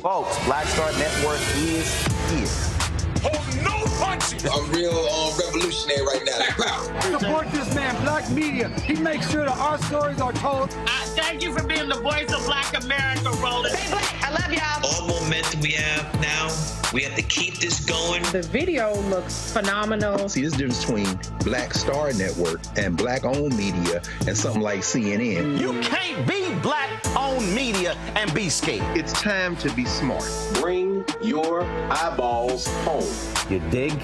Folks, Black Star Network is here. Oh, no punches! I'm real revolutionary right now. Support this man, Black Media. He makes sure that our stories are told. Thank you for being the voice of Black America, Roland. Stay black. I love y'all. All momentum we have now, we have to keep this going. The video looks phenomenal. See, this difference between Black Star Network and Black-owned media and something like CNN. You can't be Black-owned media and be scared. It's time to be smart. Bring your eyeballs home. You dig?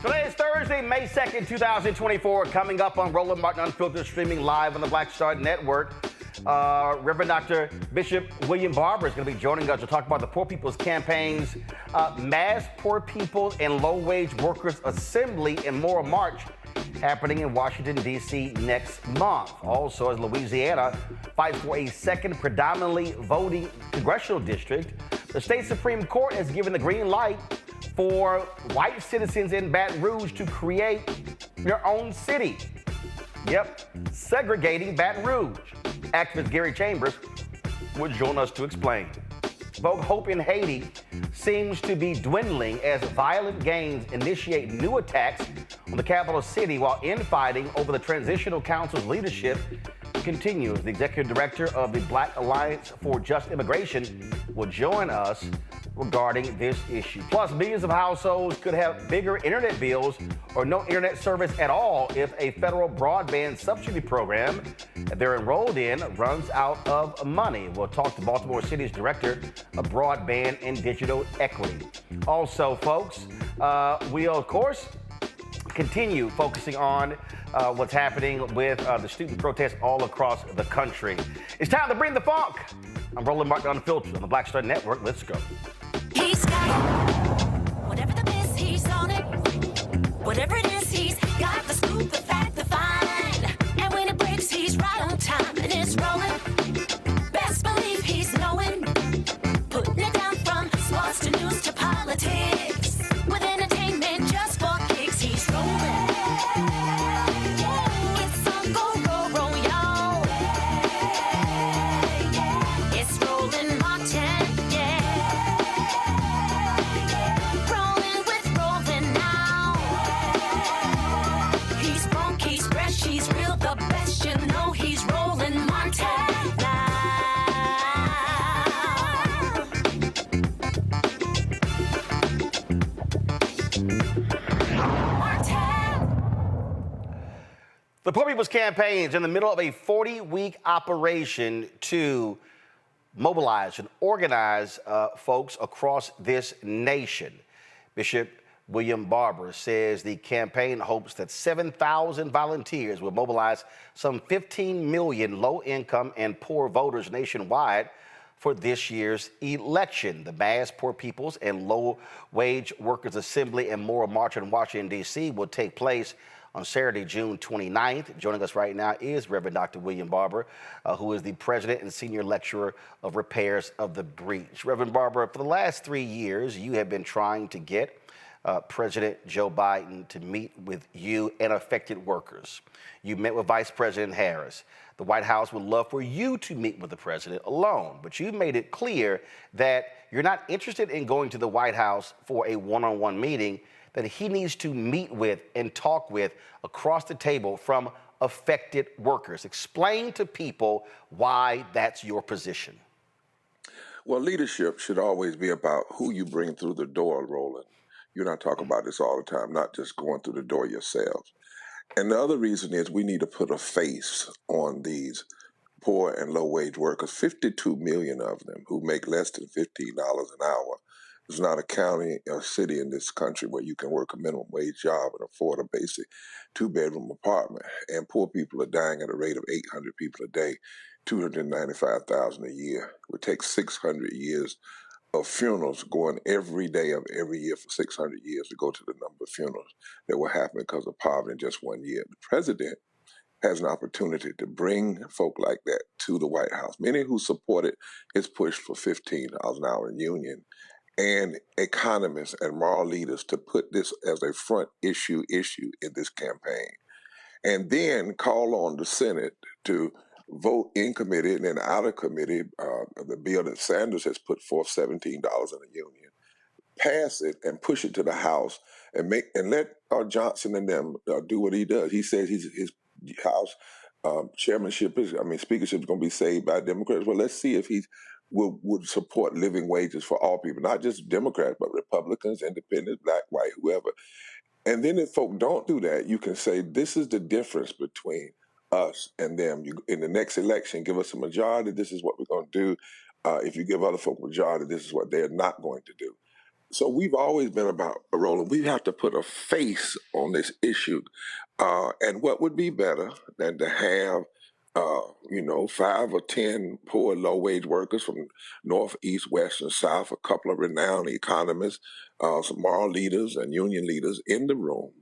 Today is Thursday, May 2nd, 2024. Coming up on Roland Martin Unfiltered, streaming live on the Black Star Network. Reverend Dr. Bishop William Barber is going to be joining us to talk about the Poor People's Campaign's Mass Poor People and Low-Wage Workers Assembly and Moral March happening in Washington, D.C. next month. Also, as Louisiana fights for a second predominantly voting congressional district, the state Supreme Court has given the green light for white citizens in Baton Rouge to create their own city. Yep, segregating Baton Rouge. Activist Gary Chambers will join us to explain. Vogue hope in Haiti seems to be dwindling as violent gangs initiate new attacks on the capital city, while infighting over the Transitional Council's leadership continues. The executive director of the Black Alliance for Just Immigration will join us regarding this issue. Plus, millions of households could have bigger internet bills or no internet service at all if a federal broadband subsidy program that they're enrolled in runs out of money. We'll talk to Baltimore City's Director of Broadband and Digital Equity. Also, folks, we'll, of course, continue focusing on what's happening with the student protests all across the country. It's time to bring the funk. I'm Roland Martin Unfiltered on the Black Star Network. Let's go. He's got whatever the miss, he's on it. Whatever it is, he's got the scoop, the fact, the find. And when it breaks, he's right on time. And it's rolling. Best believe he's knowing. Putting it down from sports to news to politics. With entertainment just for kicks, he's rolling. It's on go, roll, y'all. It's rolling Martin, yeah. Rolling with rolling now. He's funky, he's fresh, he's real, the best. You know he's rolling Martin now. The Poor People's Campaign is in the middle of a 40-week operation to mobilize and organize folks across this nation. Bishop William Barber says the campaign hopes that 7,000 volunteers will mobilize some 15 million low-income and poor voters nationwide for this year's election. The Mass Poor People's and Low-Wage Workers Assembly and Moral March in Washington, D.C. will take place on Saturday, June 29th. Joining us right now is Reverend Dr. William Barber, who is the president and senior lecturer of repairs of the breach. Reverend Barber, for the last 3 years, you have been trying to get President Joe Biden to meet with you and affected workers. You met with Vice President Harris. The White House would love for you to meet with the president alone, but you made it clear that you're not interested in going to the White House for a one-on-one meeting, that he needs to meet with and talk with across the table from affected workers. Explain to people why that's your position. Well, leadership should always be about who you bring through the door, Roland. You and I talk about this all the time, not just going through the door yourselves. And the other reason is we need to put a face on these poor and low-wage workers, 52 million of them who make less than $15 an hour. There's not a county or city in this country where you can work a minimum wage job and afford a basic two-bedroom apartment. And poor people are dying at a rate of 800 people a day, 295,000 a year. It would take 600 years of funerals going every day of every year for 600 years to go to the number of funerals that will happen because of poverty in just 1 year. The president has an opportunity to bring folk like that to the White House. Many who supported his push for $15 an hour in union, and economists and moral leaders to put this as a front issue in this campaign. And then call on the Senate to vote in committee and then out of committee, the bill that Sanders has put forth, $17 in a union, pass it and push it to the House and let Johnson and them do what he does. He says his House speakership is going to be saved by Democrats. Well, let's see if he would support living wages for all people, not just Democrats, but Republicans, independents, black, white, whoever. And then if folk don't do that, you can say, this is the difference between us and them. In the next election, give us a majority, this is what we're going to do. If you give other folk a majority, this is what they're not going to do. So we've always been about, Roland, we have to put a face on this issue. And what would be better than to have 5 or 10 poor, low-wage workers from North, East, West, and South, a couple of renowned economists, some moral leaders and union leaders in the room.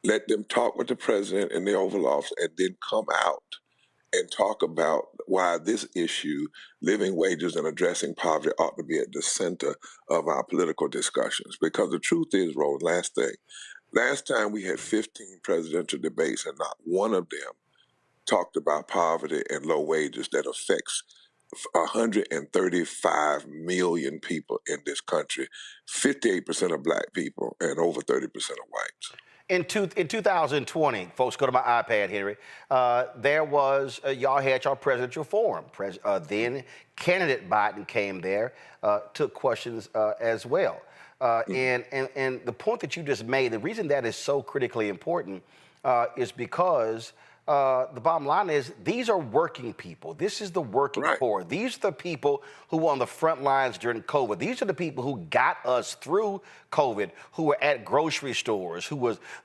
Let them talk with the president in the Oval Office and then come out and talk about why this issue, living wages and addressing poverty, ought to be at the center of our political discussions. Because the truth is, Roland, last time we had 15 presidential debates and not one of them talked about poverty and low wages that affects 135 million people in this country, 58% of black people and over 30% of whites. In 2020, folks, go to my iPad, Henry, there was, y'all had your presidential forum. Then candidate Biden came there, took questions as well. And the point that you just made, the reason that is so critically important is because the bottom line is these are working people. This is the working poor. These are the people who were on the front lines during COVID. These are the people who got us through COVID, who were at grocery stores,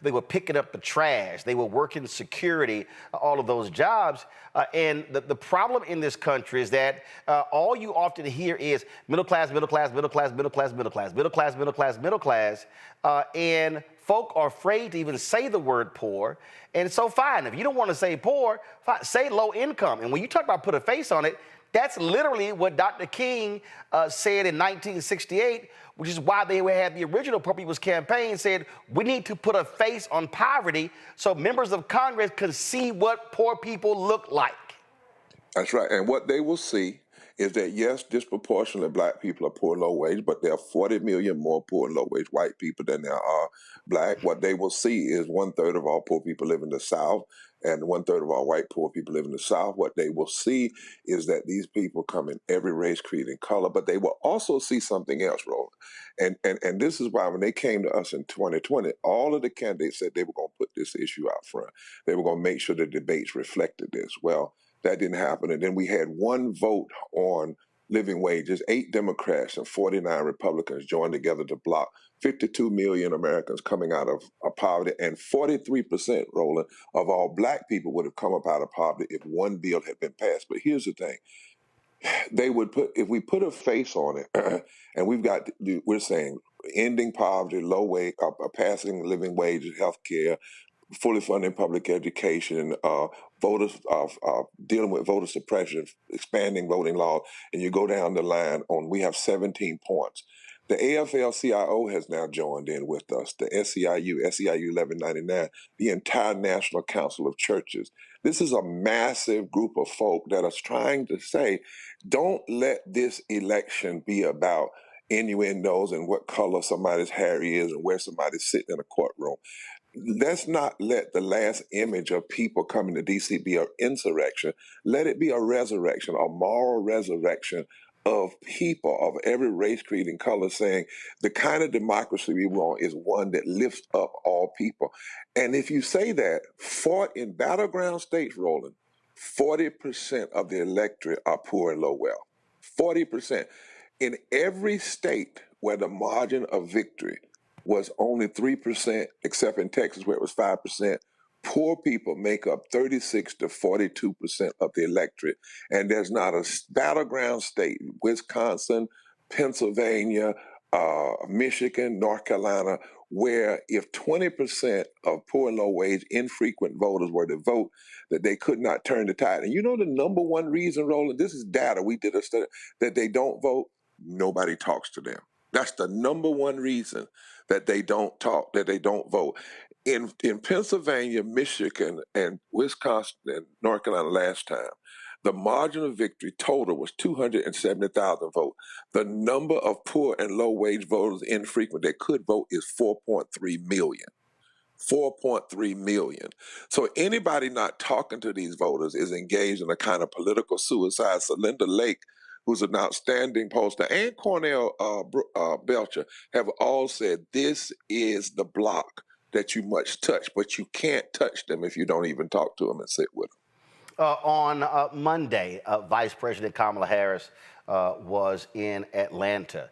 they were picking up the trash, they were working security, all of those jobs. And the problem in this country is that all you often hear is middle class, middle class, middle class, middle class, middle class, middle class, middle class, middle class, and folk are afraid to even say the word poor. And so fine, if you don't want to say poor, fine, say low income. And when you talk about put a face on it, That's literally what Dr. King said in 1968, which is why they had the original Poor People's Campaign said, we need to put a face on poverty so members of Congress can see what poor people look like. That's right. And what they will see is that, yes, disproportionately black people are poor and low wage, but there are 40 million more poor and low wage white people than there are black. What they will see is 1/3 of all poor people live in the South and 1/3 of all white poor people live in the South. What they will see is that these people come in every race, creed, and color, but they will also see something else, Roland. And this is why when they came to us in 2020, all of the candidates said they were going to put this issue out front. They were going to make sure the debates reflected this. Well, that didn't happen. And then we had one vote on living wages. 8 Democrats and 49 Republicans joined together to block 52 million Americans coming out of poverty, and 43%, Roland, of all black people would have come up out of poverty if one bill had been passed. But here's the thing. They would put, if we put a face on it, and we're saying ending poverty, low wage, passing living wages, health care, fully funding public education, dealing with voter suppression, expanding voting laws, and you go down the line we have 17 points. The AFL-CIO has now joined in with us, the SEIU 1199, the entire National Council of Churches. This is a massive group of folk that are trying to say, don't let this election be about innuendos and what color somebody's hair is and where somebody's sitting in a courtroom. Let's not let the last image of people coming to D.C. be an insurrection. Let it be a resurrection, a moral resurrection of people of every race, creed, and color, saying the kind of democracy we want is one that lifts up all people. And if you say that, in battleground states, Roland, 40% of the electorate are poor and low wealth. 40%. In every state where the margin of victory was only 3%, except in Texas where it was 5%. Poor people make up 36 to 42% of the electorate. And there's not a battleground state, Wisconsin, Pennsylvania, Michigan, North Carolina, where if 20% of poor and low wage infrequent voters were to vote, that they could not turn the tide. And you know the number one reason, Roland, this is data, we did a study, that they don't vote? Nobody talks to them. That's the number one reason that they don't talk, that they don't vote. In Pennsylvania, Michigan, and Wisconsin, and North Carolina last time, the margin of victory total was 270,000 votes. The number of poor and low-wage voters infrequent that could vote is 4.3 million. 4.3 million. So anybody not talking to these voters is engaged in a kind of political suicide. So Linda Lake, who's an outstanding pollster, and Cornell Belcher have all said this is the block that you must touch, but you can't touch them if you don't even talk to them and sit with them. On Monday, Vice President Kamala Harris was in Atlanta,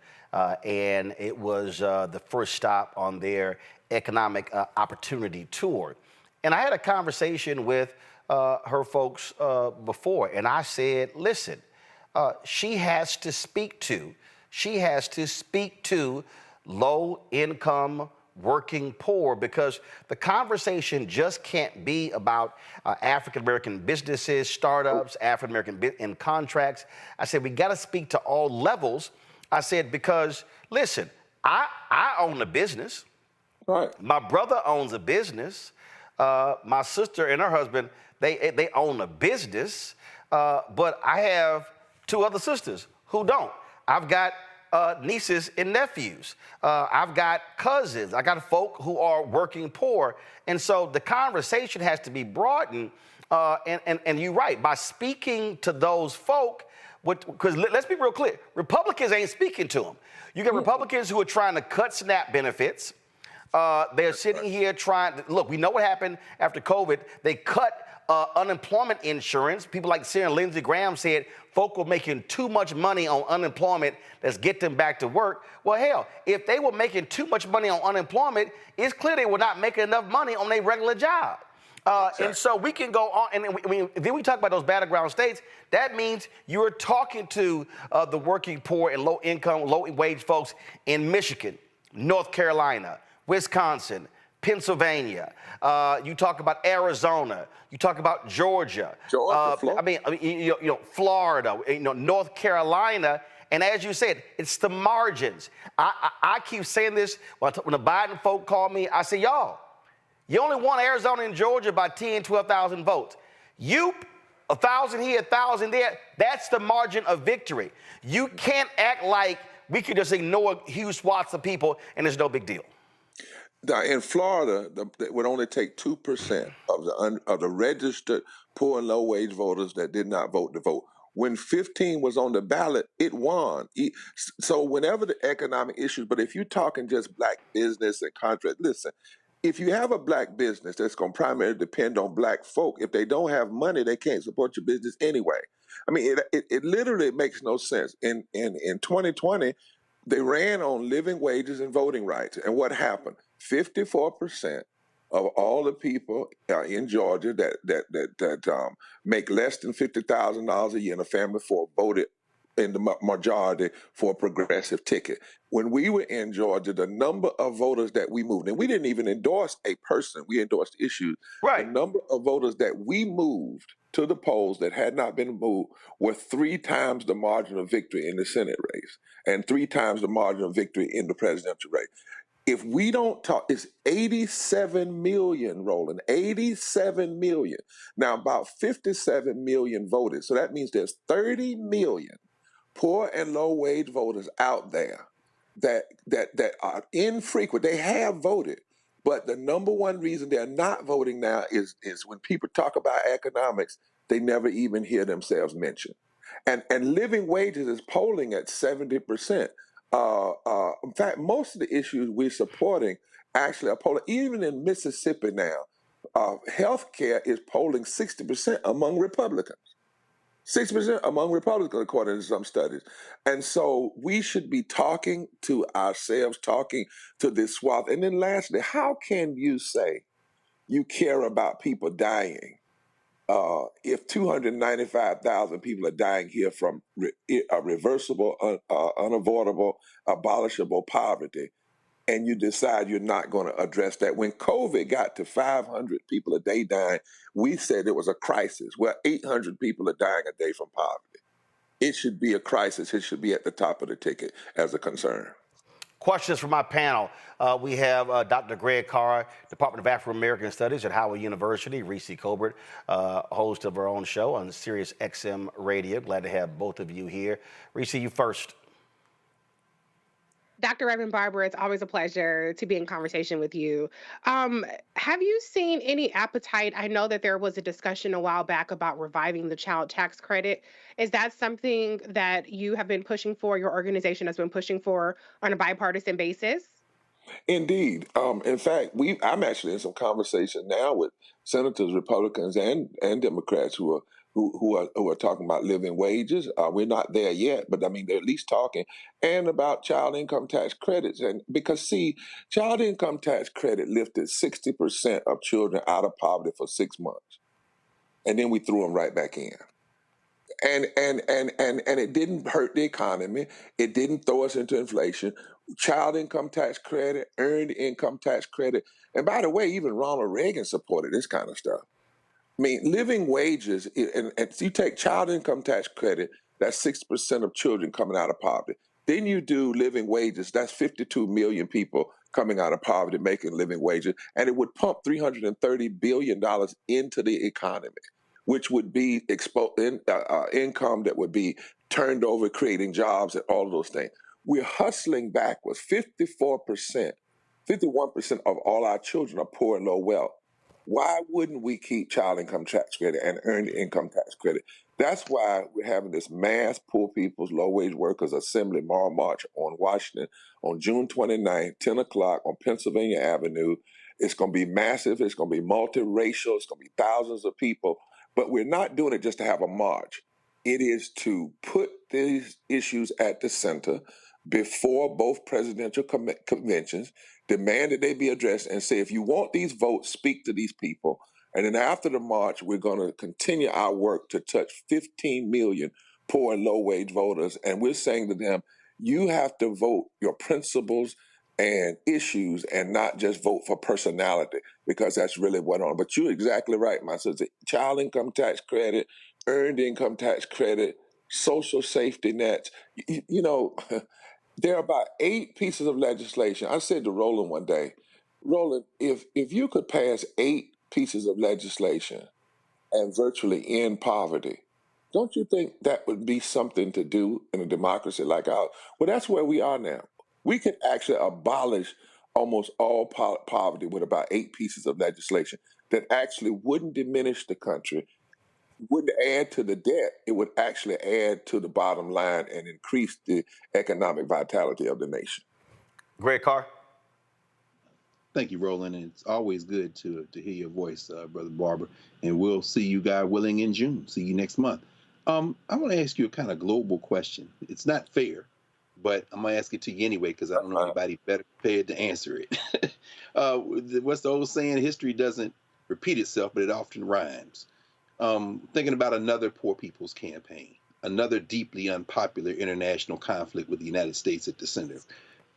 and it was the first stop on their economic opportunity tour. And I had a conversation with her folks before, and I said, listen, she has to speak to low-income working poor, because the conversation just can't be about African-American businesses, startups, African-American in contracts. I said, we got to speak to all levels. I said, because, listen, I own a business. Right. My brother owns a business. My sister and her husband, they own a business. But I have 2 other sisters who don't. I've got nieces and nephews. I've got cousins. I got folk who are working poor. And so the conversation has to be broadened. And you're right, by speaking to those folk, because let's be real clear, Republicans ain't speaking to them. You got Republicans who are trying to cut SNAP benefits. They're sitting here trying to, look, we know what happened after COVID. They cut unemployment insurance. People like Sarah Lindsey Graham said folk were making too much money on unemployment. Let's get them back to work. Well, hell, if they were making too much money on unemployment, it's clear they were not making enough money on their regular job. And so we can go on, and then we talk about those battleground states. That means you're talking to the working poor and low-income, low-wage folks in Michigan, North Carolina, Wisconsin, Pennsylvania. You talk about Arizona. You talk about Georgia. Florida. Florida. North Carolina. And as you said, it's the margins. I keep saying this when the Biden folk call me. I say, y'all, you only won Arizona and Georgia by 10, 12,000 votes. 1,000 here, 1,000 there. That's the margin of victory. You can't act like we could just ignore huge swaths of people and there's no big deal. Now, in Florida, it would only take 2% of the registered poor and low-wage voters that did not vote to vote. When 15 was on the ballot, it won. So whenever the economic issues, but if you're talking just black business and contract, listen, if you have a black business that's going to primarily depend on black folk, if they don't have money, they can't support your business anyway. I mean, it literally makes no sense. In 2020, they ran on living wages and voting rights. And what happened? 54% of all the people in Georgia that make less than $50,000 a year in a family voted in the majority for a progressive ticket. When we were in Georgia, the number of voters that we moved, and we didn't even endorse a person, we endorsed issues. Right. The number of voters that we moved to the polls that had not been moved were 3 times the margin of victory in the Senate race and 3 times the margin of victory in the presidential race. If we don't talk, it's 87 million, Roland, 87 million. Now, about 57 million voted. So that means there's 30 million poor and low-wage voters out there that are infrequent. They have voted, but the number one reason they're not voting now is when people talk about economics, they never even hear themselves mentioned. And living wages is polling at 70%. In fact, most of the issues we're supporting actually are polling. Even in Mississippi now, healthcare is polling 60% among Republicans. 6% among Republicans, according to some studies. And so we should be talking to ourselves, talking to this swath. And then lastly, how can you say you care about people dying if 295,000 people are dying here from reversible, unavoidable, abolishable poverty, and you decide you're not going to address that? When COVID got to 500 people a day dying, we said it was a crisis. Well, 800 people are dying a day from poverty. It should be a crisis. It should be at the top of the ticket as a concern. Questions from my panel. We have Dr. Greg Carr, Department of Afro-American Studies at Howard University, Reese Colbert, host of our own show on Sirius XM Radio. Glad to have both of you here. Reese, you first. Dr. Reverend Barber, it's always a pleasure to be in conversation with you. Have you seen any appetite? I know that there was a discussion a while back about reviving the child tax credit. Is that something that you have been pushing for, your organization has been pushing for on a bipartisan basis? Indeed. In fact, I'm actually in some conversation now with senators, Republicans, and Democrats who are talking about living wages. We're not there yet, but I mean they're at least talking, and about child income tax credits. And because see, child income tax credit lifted 60% of children out of poverty for 6 months, and then we threw them right back in. And it didn't hurt the economy. It didn't throw us into inflation. Child income tax credit, earned income tax credit. And by the way, even Ronald Reagan supported this kind of stuff. I mean, living wages, and you take child income tax credit, that's 6% of children coming out of poverty. Then you do living wages, that's 52 million people coming out of poverty making living wages, and it would pump $330 billion into the economy, which would be income that would be turned over, creating jobs and all of those things. We're hustling backwards. 51% of all our children are poor and low wealth. Why wouldn't we keep child income tax credit and earned income tax credit? That's why we're having this mass poor people's low-wage workers assembly moral march on Washington on June 29th, 10 o'clock on Pennsylvania Avenue. It's going to be massive. It's going to be multiracial. It's going to be thousands of people. But we're not doing it just to have a march. It is to put these issues at the center before both presidential conventions, demand that they be addressed, and say, if you want these votes, speak to these people. And then after the march, we're going to continue our work to touch 15 million poor and low-wage voters. And we're saying to them, you have to vote your principles and issues and not just vote for personality, because that's really what on. But you're exactly right, my sister. Child income tax credit, earned income tax credit, social safety nets. You know, there are about 8 pieces of legislation. I said to Roland one day, Roland, if you could pass 8 pieces of legislation and virtually end poverty, don't you think that would be something to do in a democracy like ours? Well, that's where we are now. We could actually abolish almost all poverty with about 8 pieces of legislation that actually wouldn't diminish the country, wouldn't add to the debt. It would actually add to the bottom line and increase the economic vitality of the nation. Greg Carr. Thank you, Roland. And it's always good to hear your voice, Brother Barber. And we'll see you, God willing, in June. See you next month. I want to ask you a kind of global question. It's not fair, but I'm going to ask it to you anyway because I don't know anybody better prepared to answer it. What's the old saying? History doesn't repeat itself, but it often rhymes. Thinking about another poor people's campaign, another deeply unpopular international conflict with the United States at the center.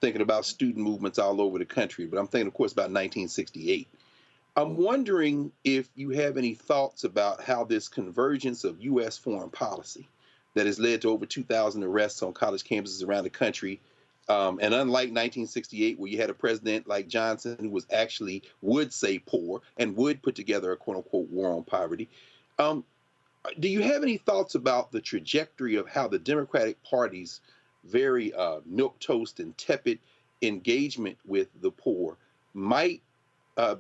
Thinking about student movements all over the country, but I'm thinking, of course, about 1968. I'm wondering if you have any thoughts about how this convergence of U.S. foreign policy that has led to over 2,000 arrests on college campuses around the country, and unlike 1968, where you had a president like Johnson who was actually would say poor and would put together a quote-unquote war on poverty, do you have any thoughts about the trajectory of how the Democratic Party's very milquetoast and tepid engagement with the poor might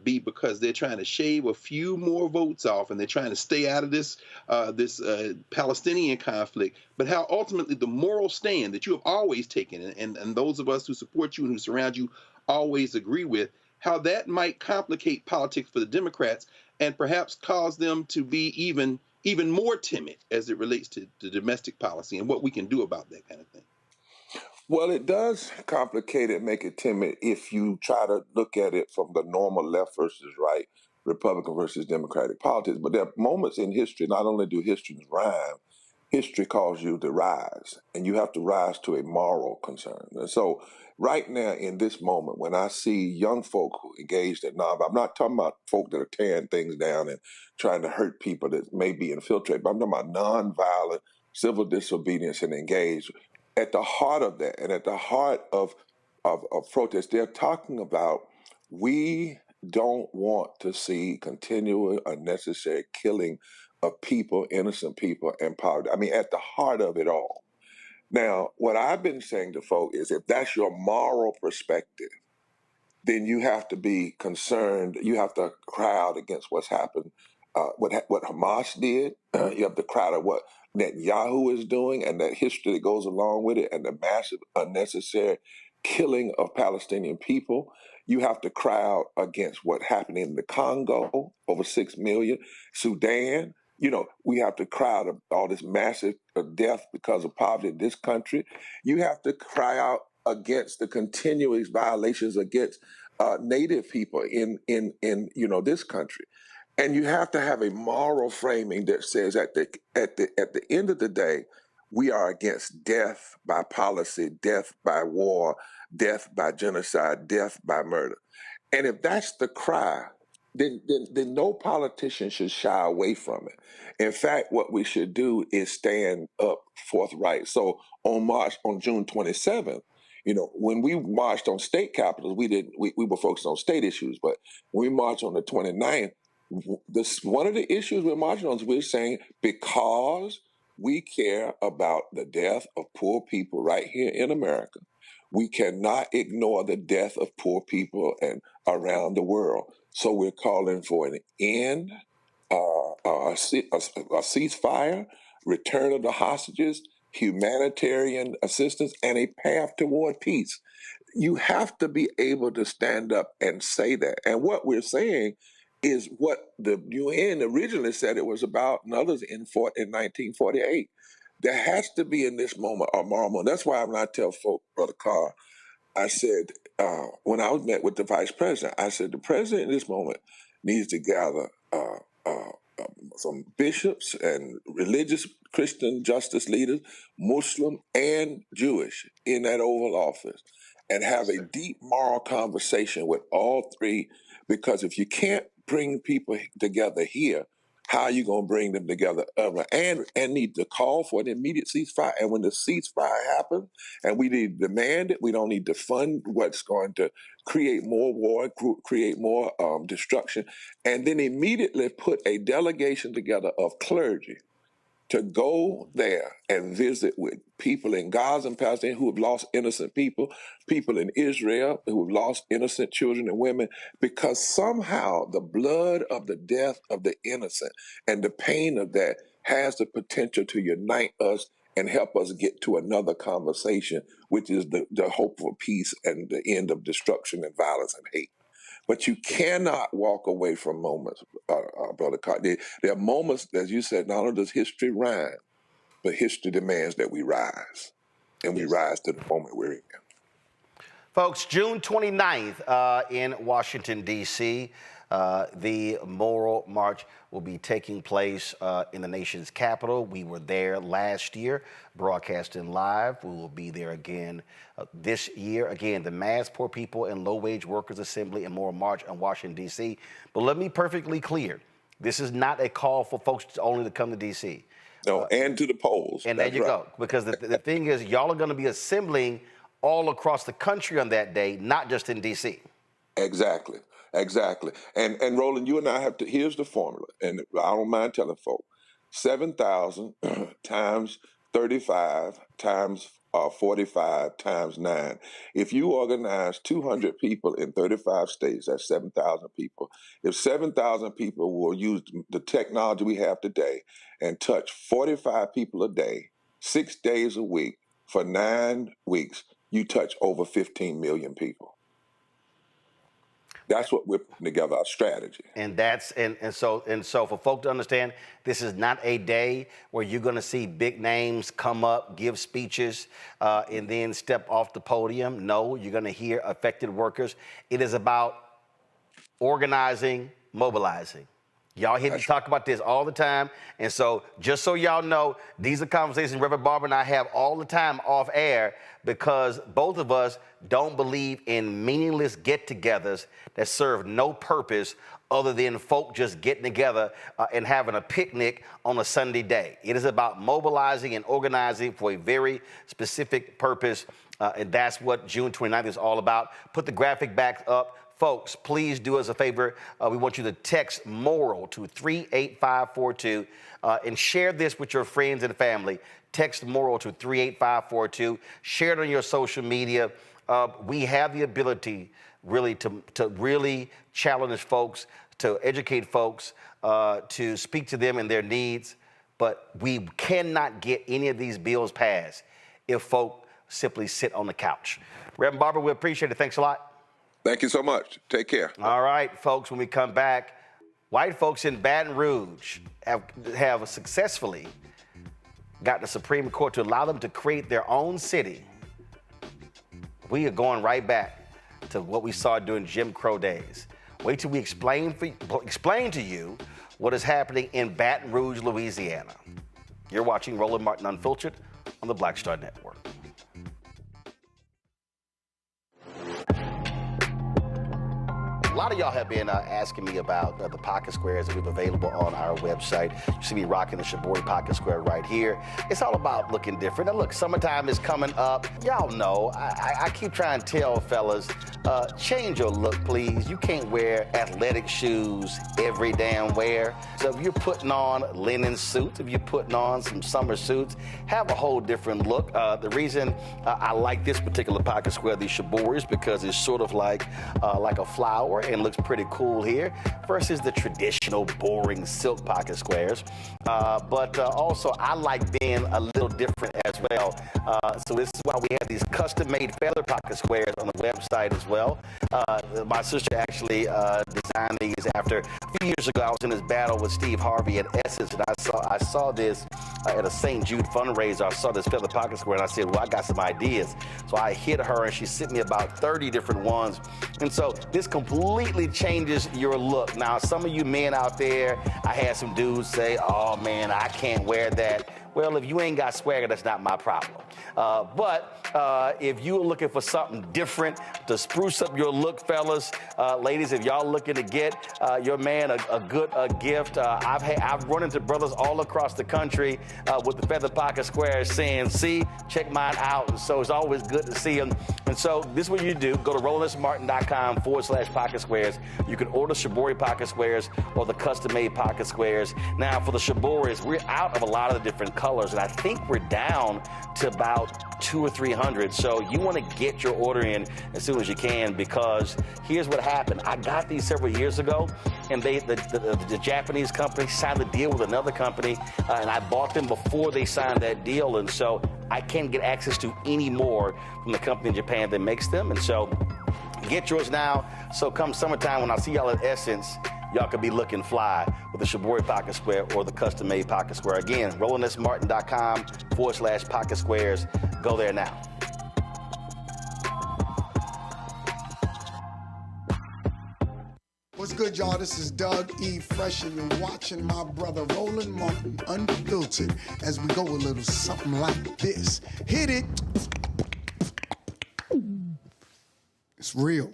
be because they're trying to shave a few more votes off and they're trying to stay out of this Palestinian conflict, but how ultimately the moral stand that you have always taken and those of us who support you and who surround you always agree with, how that might complicate politics for the Democrats and perhaps cause them to be even more timid as it relates to domestic policy and what we can do about that kind of thing. Well, it does complicate it, make it timid if you try to look at it from the normal left versus right, Republican versus Democratic politics. But there are moments in history, not only do histories rhyme, history calls you to rise, and you have to rise to a moral concern. And so right now in this moment, when I see young folk who engaged in nonviolence, I'm not talking about folk that are tearing things down and trying to hurt people that may be infiltrated, but I'm talking about nonviolent civil disobedience and engage. At the heart of that, and at the heart of protest, they're talking about we don't want to see continual unnecessary killing of people, innocent people, and poverty. I mean, at the heart of it all. Now, what I've been saying to folk is if that's your moral perspective, then you have to be concerned. You have to cry out against what's happened, what Hamas did. You have to cry out what Netanyahu is doing and that history that goes along with it and the massive unnecessary killing of Palestinian people. You have to cry out against what happened in the Congo, over 6 million, Sudan. You know, we have to cry out all this massive death because of poverty in this country. You have to cry out against the continuous violations against Native people in this country, and you have to have a moral framing that says at the end of the day, we are against death by policy, death by war, death by genocide, death by murder. And if that's the cry, then no politician should shy away from it. In fact, what we should do is stand up forthright. So on June 27th, when we marched on state capitals, we were focused on state issues, but when we marched on the 29th, one of the issues we're marching on is we're saying because we care about the death of poor people right here in America, we cannot ignore the death of poor people and around the world. So we're calling for an end, a ceasefire, return of the hostages, humanitarian assistance, and a path toward peace. You have to be able to stand up and say that. And what we're saying is what the UN originally said it was about, and others in 1948. There has to be in this moment a moral. That's why when I tell folk, Brother Carr, I said, when I was met with the vice president, I said, the president in this moment needs to gather some bishops and religious Christian justice leaders, Muslim and Jewish, in that Oval Office, and have a deep moral conversation with all three, because if you can't bring people together here, how are you going to bring them together ever? And need to call for an immediate ceasefire. And when the ceasefire happens, and we need to demand it, we don't need to fund what's going to create more war, create more destruction, and then immediately put a delegation together of clergy to go there and visit with people in Gaza and Palestine who have lost innocent people, people in Israel who have lost innocent children and women, because somehow the blood of the death of the innocent and the pain of that has the potential to unite us and help us get to another conversation, which is the hope for peace and the end of destruction and violence and hate. But you cannot walk away from moments, Brother Carter. There are moments, as you said, not only does history rhyme, but history demands that we rise. And we rise to the moment we're in. Folks, June 29th in Washington, D.C., the Moral March will be taking place in the nation's capital. We were there last year, broadcasting live. We will be there again this year. Again, the Mass Poor People and Low-Wage Workers Assembly and Moral March in Washington, D.C. But let me be perfectly clear. This is not a call for folks only to come to D.C. No, and to the polls. And there you go. Because the thing is, y'all are going to be assembling all across the country on that day, not just in D.C. Exactly. Exactly. And Roland, you and I have to, here's the formula, and I don't mind telling folks, 7,000 times 35 times 45 times 9. If you organize 200 people in 35 states, that's 7,000 people. If 7,000 people will use the technology we have today and touch 45 people a day, 6 days a week, for 9 weeks, you touch over 15 million people. That's what we're putting together, our strategy. And that's and so for folk to understand, this is not a day where you're going to see big names come up, give speeches, and then step off the podium. No, you're going to hear affected workers. It is about organizing, mobilizing. Y'all hear me talk about this all the time. And so just so y'all know, these are conversations Reverend Barber and I have all the time off air, because both of us don't believe in meaningless get-togethers that serve no purpose other than folk just getting together and having a picnic on a Sunday day. It is about mobilizing and organizing for a very specific purpose, and that's what June 29th is all about. Put the graphic back up. Folks, please do us a favor. We want you to text MORAL to 38542 and share this with your friends and family. Text MORAL to 38542. Share it on your social media. We have the ability really to really challenge folks, to educate folks, to speak to them and their needs. But we cannot get any of these bills passed if folk simply sit on the couch. Reverend Barber, we appreciate it. Thanks a lot. Thank you so much. Take care. All right, folks, when we come back, white folks in Baton Rouge have successfully got the Supreme Court to allow them to create their own city. We are going right back to what we saw during Jim Crow days. Wait till we explain to you what is happening in Baton Rouge, Louisiana. You're watching Roland Martin Unfiltered on the Black Star Network. A lot of y'all have been asking me about the pocket squares that we have available on our website. You see me rocking the Shibori pocket square right here. It's all about looking different. And look, summertime is coming up. Y'all know, I keep trying to tell fellas, change your look, please. You can't wear athletic shoes every damn wear. So if you're putting on linen suits, if you're putting on some summer suits, have a whole different look. The reason I like this particular pocket square, the Shibori, is because it's sort of like a flower and looks pretty cool here versus the traditional boring silk pocket squares. But also I like being a little different as well. So this is why we have these custom-made feather pocket squares on the website as well. My sister actually designed these after a few years ago. I was in this battle with Steve Harvey at Essence, and I saw this at a St. Jude fundraiser. I saw this feather pocket square, and I said, well, I got some ideas. So I hit her, and she sent me about 30 different ones. And so this completely changes your look. Now, some of you men out there, I had some dudes say, oh, man, I can't wear that. Well, if you ain't got swagger, that's not my problem. But if you're looking for something different to spruce up your look, fellas, ladies, if y'all looking to get your man a good gift, I've run into brothers all across the country with the feather pocket squares saying, see, check mine out. And so it's always good to see them. And so this is what you do. Go to RolandSMartin.com/pocket squares. You can order Shibori pocket squares or the custom-made pocket squares. Now, for the Shiboris, we're out of a lot of the different colors, and I think we're down to about 200 or 300. So you want to get your order in as soon as you can, because here's what happened. I got these several years ago, and the Japanese company signed a deal with another company, and I bought them before they signed that deal, and so I can't get access to any more from the company in Japan that makes them. And so get yours now. So come summertime, when I see y'all at Essence, y'all could be looking fly with the Shibori pocket square or the custom-made pocket square. Again, RolandSMartin.com/pocket squares. Go there now. What's good, y'all? This is Doug E. Fresh, and you're watching my brother Roland Martin Unfiltered as we go a little something like this. Hit it. It's real.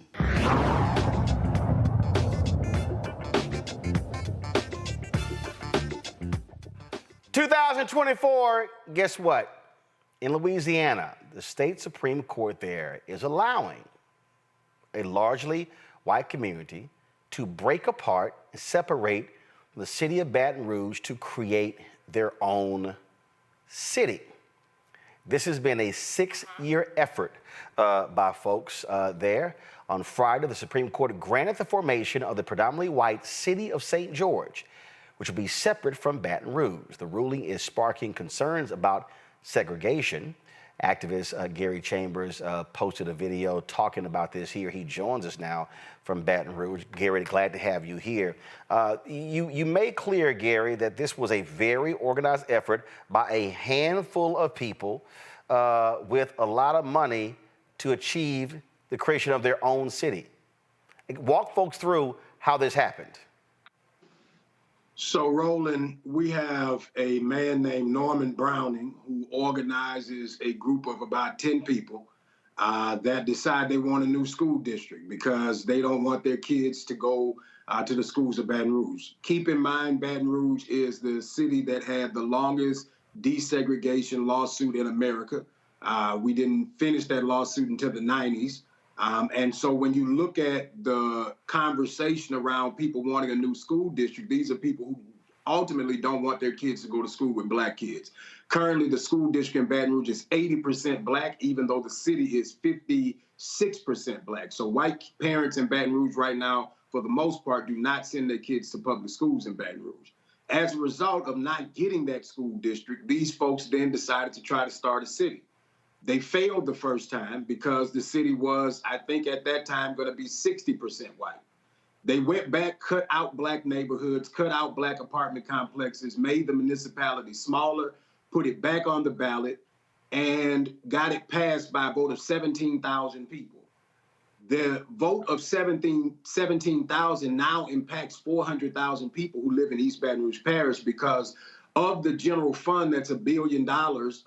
2024, guess what? In Louisiana, the state Supreme Court there is allowing a largely white community to break apart and separate from the city of Baton Rouge to create their own city. This has been a 6-year effort by folks there. On Friday, the Supreme Court granted the formation of the predominantly white city of St. George, which will be separate from Baton Rouge. The ruling is sparking concerns about segregation. Activist Gary Chambers posted a video talking about this here. He joins us now from Baton Rouge. Gary, glad to have you here. You made clear, Gary, that this was a very organized effort by a handful of people with a lot of money to achieve the creation of their own city. Walk folks through how this happened. So, Roland, we have a man named Norman Browning who organizes a group of about 10 people that decide they want a new school district because they don't want their kids to go to the schools of Baton Rouge. Keep in mind, Baton Rouge is the city that had the longest desegregation lawsuit in America. We didn't finish that lawsuit until the 90s. And so when you look at the conversation around people wanting a new school district, these are people who ultimately don't want their kids to go to school with black kids. Currently, the school district in Baton Rouge is 80% black, even though the city is 56% black. So white parents in Baton Rouge right now, for the most part, do not send their kids to public schools in Baton Rouge. As a result of not getting that school district, these folks then decided to try to start a city. They failed the first time because the city was, I think at that time, going to be 60% white. They went back, cut out black neighborhoods, cut out black apartment complexes, made the municipality smaller, put it back on the ballot, and got it passed by a vote of 17,000 people. The vote of 17,000 now impacts 400,000 people who live in East Baton Rouge Parish because of the general fund that's $1 billion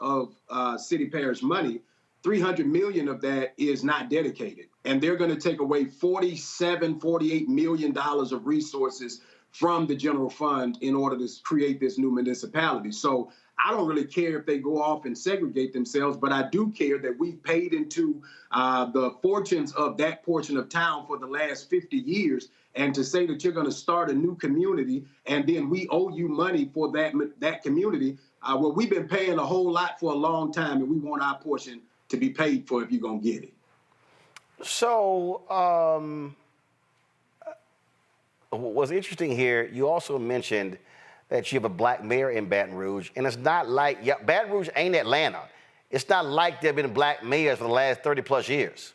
of city parish money, 300 million of that is not dedicated. And they're going to take away $48 million of resources from the general fund in order to create this new municipality. So I don't really care if they go off and segregate themselves, but I do care that we've paid into the fortunes of that portion of town for the last 50 years. And to say that you're going to start a new community and then we owe you money for that community, well, we've been paying a whole lot for a long time, and we want our portion to be paid for if you're going to get it. So what's interesting here, you also mentioned that you have a black mayor in Baton Rouge, and it's not like, Baton Rouge ain't Atlanta. It's not like there have been black mayors for the last 30 plus years.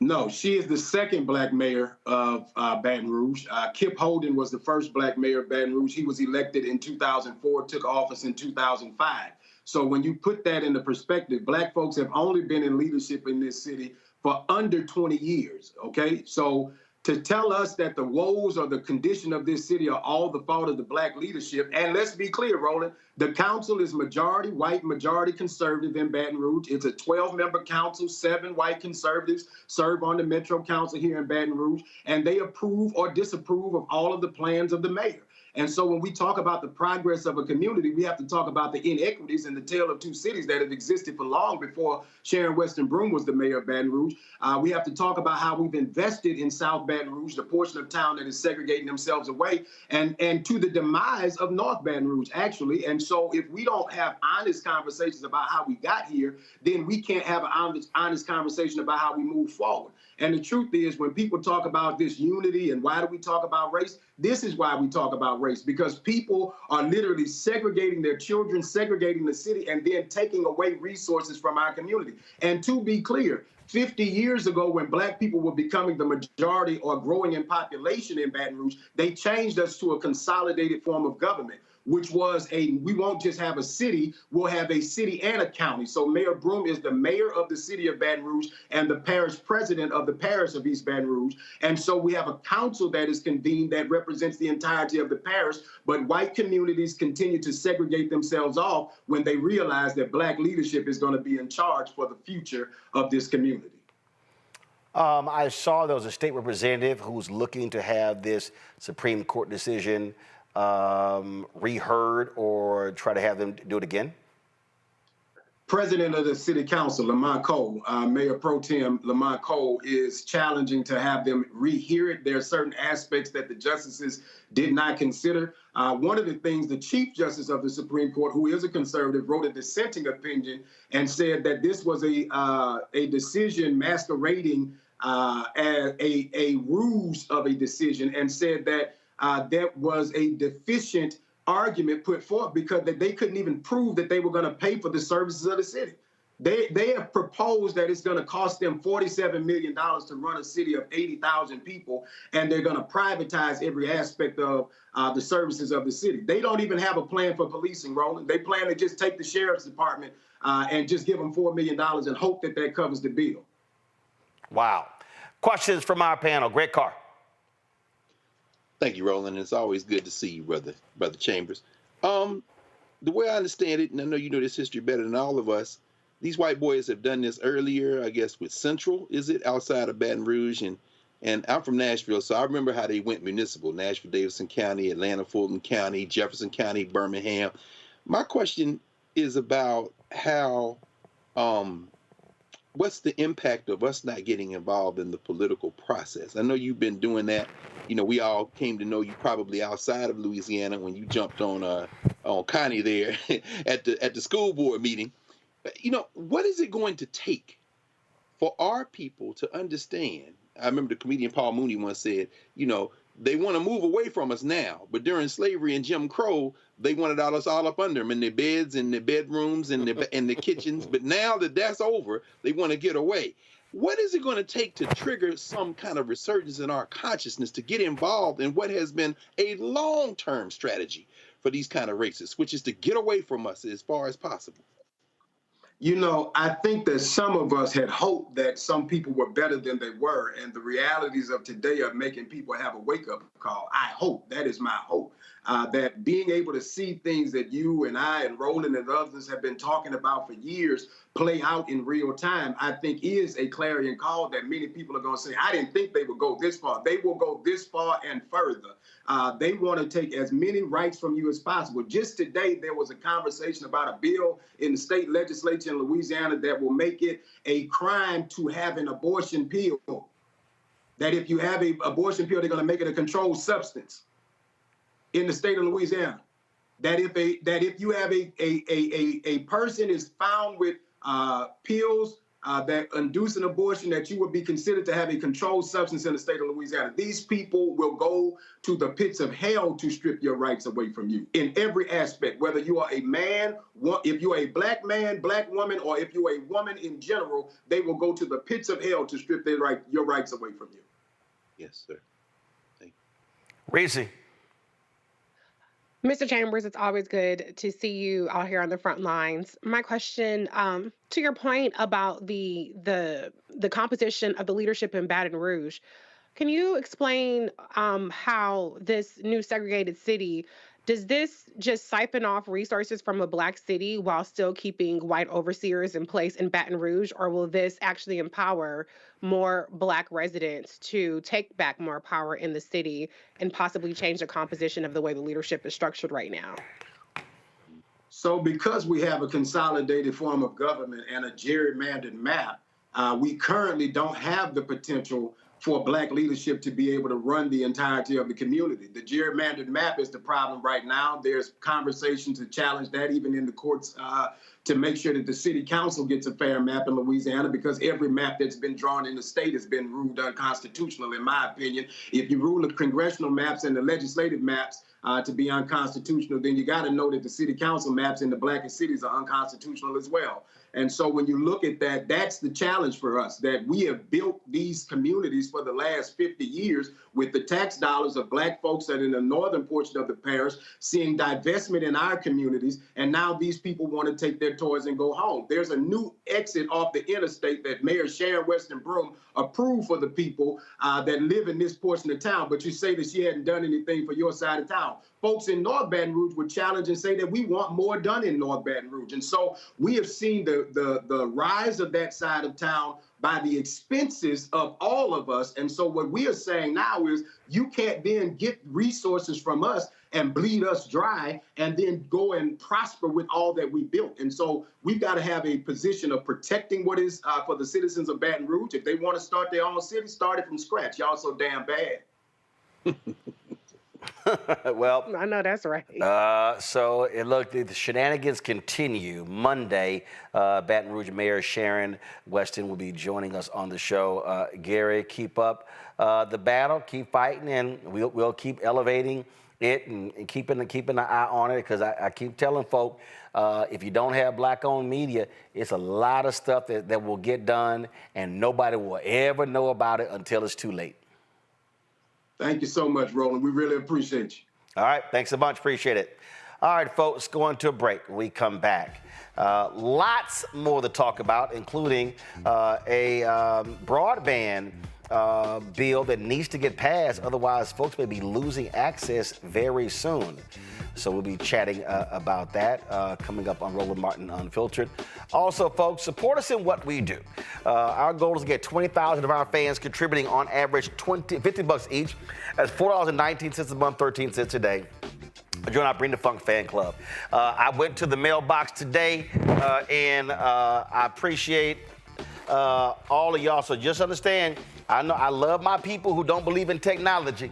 No, she is the second black mayor of Baton Rouge. Kip Holden was the first black mayor of Baton Rouge. He was elected in 2004, took office in 2005. So when you put that into perspective, black folks have only been in leadership in this city for under 20 years, okay? So to tell us that the woes or the condition of this city are all the fault of the black leadership. And let's be clear, Roland, the council is majority white, majority conservative in Baton Rouge. It's a 12-member council. 7 white conservatives serve on the Metro Council here in Baton Rouge, and they approve or disapprove of all of the plans of the mayor. And so when we talk about the progress of a community, we have to talk about the inequities and the tale of two cities that have existed for long before Sharon Weston Broome was the mayor of Baton Rouge. We have to talk about how we've invested in South Baton Rouge, the portion of town that is segregating themselves away, and to the demise of North Baton Rouge, actually. And so if we don't have honest conversations about how we got here, then we can't have an honest conversation about how we move forward. And the truth is, when people talk about this unity and why do we talk about race, this is why we talk about race, because people are literally segregating their children, segregating the city, and then taking away resources from our community. And to be clear, 50 years ago, when black people were becoming the majority or growing in population in Baton Rouge, they changed us to a consolidated form of government, which was we won't just have a city, we'll have a city and a county. So Mayor Broome is the mayor of the city of Baton Rouge and the parish president of the parish of East Baton Rouge. And so we have a council that is convened that represents the entirety of the parish, but white communities continue to segregate themselves off when they realize that black leadership is going to be in charge for the future of this community. I saw there was a state representative who's looking to have this Supreme Court decision reheard or try to have them do it again? President of the City Council, Lamont Cole, Mayor Pro Tem Lamont Cole, is challenging to have them rehear it. There are certain aspects that the justices did not consider. One of the things the Chief Justice of the Supreme Court, who is a conservative, wrote a dissenting opinion and said that this was a decision masquerading as a ruse of a decision, and said that that was a deficient argument put forth because they couldn't even prove that they were going to pay for the services of the city. They have proposed that it's going to cost them $47 million to run a city of 80,000 people, and they're going to privatize every aspect of the services of the city. They don't even have a plan for policing, Roland. They plan to just take the sheriff's department and just give them $4 million and hope that that covers the bill. Wow. Questions from our panel. Greg Carr. Thank you, Roland. It's always good to see you, Brother Chambers. The way I understand it, and I know you know this history better than all of us, these white boys have done this earlier, I guess, with Central, is it, outside of Baton Rouge? And I'm from Nashville, so I remember how they went municipal, Nashville, Davidson County, Atlanta, Fulton County, Jefferson County, Birmingham. My question is about how, what's the impact of us not getting involved in the political process? I know you've been doing that. You know, we all came to know you probably outside of Louisiana when you jumped on Connie there at the school board meeting. You know, what is it going to take for our people to understand? I remember the comedian Paul Mooney once said, you know, they want to move away from us now, but during slavery and Jim Crow, they wanted us all up under them in their beds, in their bedrooms, and the kitchens. But now that that's over, they want to get away. What is it going to take to trigger some kind of resurgence in our consciousness to get involved in what has been a long-term strategy for these kind of racists, which is to get away from us as far as possible? You know, I think that some of us had hoped that some people were better than they were, and the realities of today are making people have a wake-up call. I hope, that is my hope, that being able to see things that you and I and Roland and others have been talking about for years play out in real time, I think is a clarion call that many people are going to say, I didn't think they would go this far. They will go this far and further. They want to take as many rights from you as possible. Just today, there was a conversation about a bill in the state legislature in Louisiana that will make it a crime to have an abortion pill. That if you have an abortion pill, they're going to make it a controlled substance in the state of Louisiana. That if you have a person is found with pills that induce an abortion, that you would be considered to have a controlled substance in the state of Louisiana. These people will go to the pits of hell to strip your rights away from you in every aspect, whether you are a man, if you're a black man, black woman, or if you're a woman in general, they will go to the pits of hell to strip your rights away from you. Yes, sir. Thank you. Reese. Mr. Chambers, it's always good to see you out here on the front lines. My question, to your point about the composition of the leadership in Baton Rouge, Can you explain how this new segregated city, does this just siphon off resources from a black city while still keeping white overseers in place in Baton Rouge, or will this actually empower more black residents to take back more power in the city and possibly change the composition of the way the leadership is structured right now? So because we have a consolidated form of government and a gerrymandered map, we currently don't have the potential for black leadership to be able to run the entirety of the community. The gerrymandered map is the problem right now. There's conversation to challenge that even in the courts to make sure that the city council gets a fair map in Louisiana, because every map that's been drawn in the state has been ruled unconstitutional, in my opinion. If you rule the congressional maps and the legislative maps to be unconstitutional, then you got to know that the city council maps in the blackest cities are unconstitutional as well. And so when you look at that, that's the challenge for us, that we have built these communities for the last 50 years with the tax dollars of black folks that in the northern portion of the parish, seeing divestment in our communities. And now these people want to take their toys and go home. There's a new exit off the interstate that Mayor Sharon Weston Broome approved for the people that live in this portion of town. But you say that she hadn't done anything for your side of town. Folks in North Baton Rouge would challenge and say that we want more done in North Baton Rouge. And so we have seen the rise of that side of town by the expenses of all of us. And so what we are saying now is you can't then get resources from us and bleed us dry and then go and prosper with all that we built. And so we've got to have a position of protecting what is for the citizens of Baton Rouge. If they want to start their own city, start it from scratch. Y'all so damn bad. Well, I know that's right. So it looked, the shenanigans continue. Monday, Baton Rouge Mayor Sharon Weston will be joining us on the show. Gary, keep up the battle, keep fighting, and we'll keep elevating it and keeping an eye on it, because I keep telling folk, if you don't have black-owned media, it's a lot of stuff that will get done, and nobody will ever know about it until it's too late. Thank you so much, Roland. We really appreciate you. All right. Thanks a bunch. Appreciate it. All right, folks, going to a break. When we come back, lots more to talk about, including a broadband bill that needs to get passed. Otherwise, folks may be losing access very soon. So we'll be chatting about that coming up on Roland Martin Unfiltered. Also, folks, support us in what we do. Our goal is to get 20,000 of our fans contributing on average $50 each. That's $4.19 a month, 13 cents a day. Join our Bring the Funk fan club. I went to the mailbox today, and I appreciate all of y'all. So just understand, I know I love my people who don't believe in technology.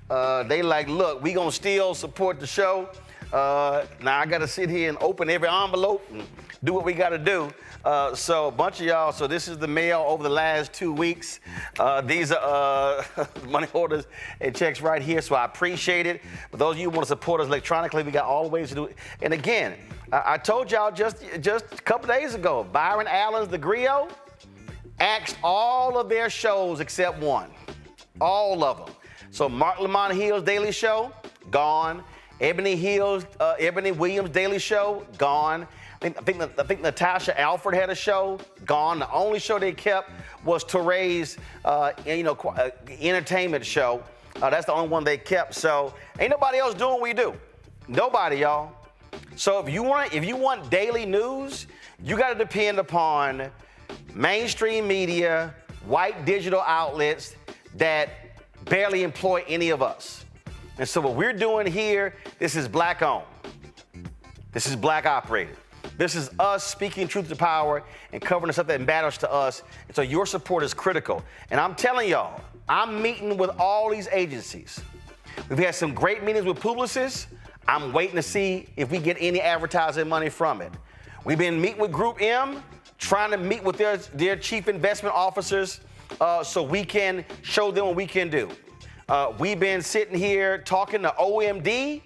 They like, look, we gonna still support the show. Now I gotta sit here and open every envelope and do what we gotta do. So a bunch of y'all, so this is the mail over the last 2 weeks. These are money orders and checks right here, so I appreciate it. For those of you who want to support us electronically, we got all the ways to do it. And again, I told y'all just a couple days ago, Byron Allen's The Griot axed all of their shows except one. All of them. So Mark Lamont Hill's Daily Show, gone. Ebony Williams' Daily Show, gone. I think Natasha Alford had a show, gone. The only show they kept was Torre's, entertainment show. That's the only one they kept. So ain't nobody else doing what we do. Nobody, y'all. So if you want daily news, you got to depend upon mainstream media, white digital outlets that barely employ any of us. And so what we're doing here, this is black owned. This is black operated. This is us speaking truth to power and covering the stuff that matters to us. And so your support is critical. And I'm telling y'all, I'm meeting with all these agencies. We've had some great meetings with Publicis. I'm waiting to see if we get any advertising money from it. We've been meeting with Group M, trying to meet with their chief investment officers so we can show them what we can do. We've been sitting here talking to OMD.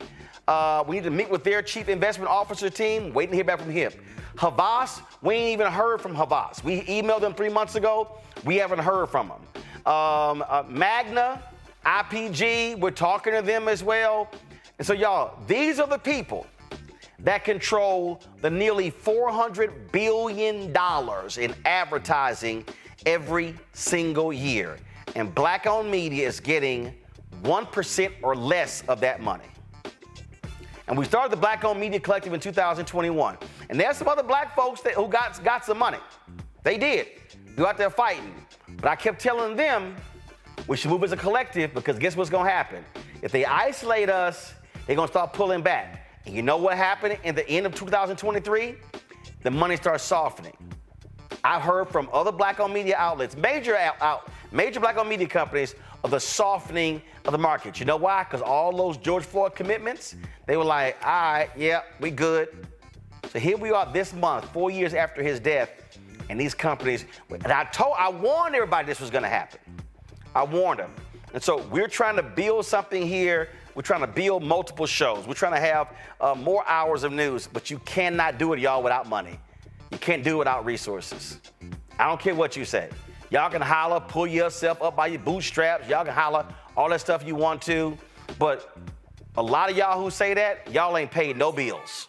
We need to meet with their chief investment officer team, waiting to hear back from him. Havas, we ain't even heard from Havas. We emailed them 3 months ago. We haven't heard from them. Magna, IPG, we're talking to them as well. And so, y'all, these are the people that control the nearly $400 billion in advertising every single year. And black-owned media is getting 1% or less of that money. And we started the Black-Owned Media Collective in 2021. And there's some other black folks who got some money. They did. They're out there fighting. But I kept telling them we should move as a collective, because guess what's going to happen? If they isolate us, they're going to start pulling back. And you know what happened in the end of 2023? The money starts softening. I've heard from other black-owned media outlets, major black-owned media companies, of the softening of the market. You know why? Because all those George Floyd commitments, they were like, all right, yeah, we good. So here we are this month, 4 years after his death, and these companies, and I warned everybody this was going to happen. I warned them. And so we're trying to build something here. We're trying to build multiple shows. We're trying to have more hours of news, but you cannot do it, y'all, without money. You can't do it without resources. I don't care what you say. Y'all can holler, pull yourself up by your bootstraps. Y'all can holler all that stuff you want to. But a lot of y'all who say that, y'all ain't paid no bills.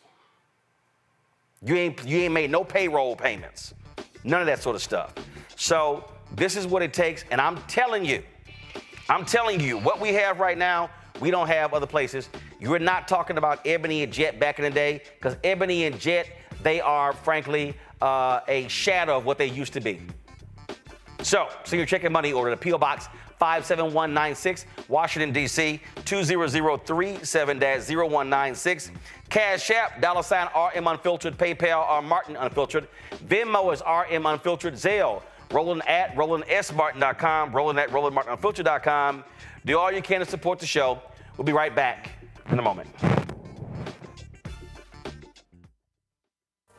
You ain't made no payroll payments. None of that sort of stuff. So this is what it takes. And I'm telling you, what we have right now, we don't have other places. You're not talking about Ebony and Jet back in the day, because Ebony and Jet, they are, frankly, a shadow of what they used to be. So your check and money order to P.O. Box 57196, Washington, D.C., 20037-0196. Cash App, $RM Unfiltered. PayPal, Martin Unfiltered. Venmo is RM Unfiltered. Zelle, Roland at RolandSMartin.com, Roland at RolandMartinUnfiltered.com. Do all you can to support the show. We'll be right back in a moment.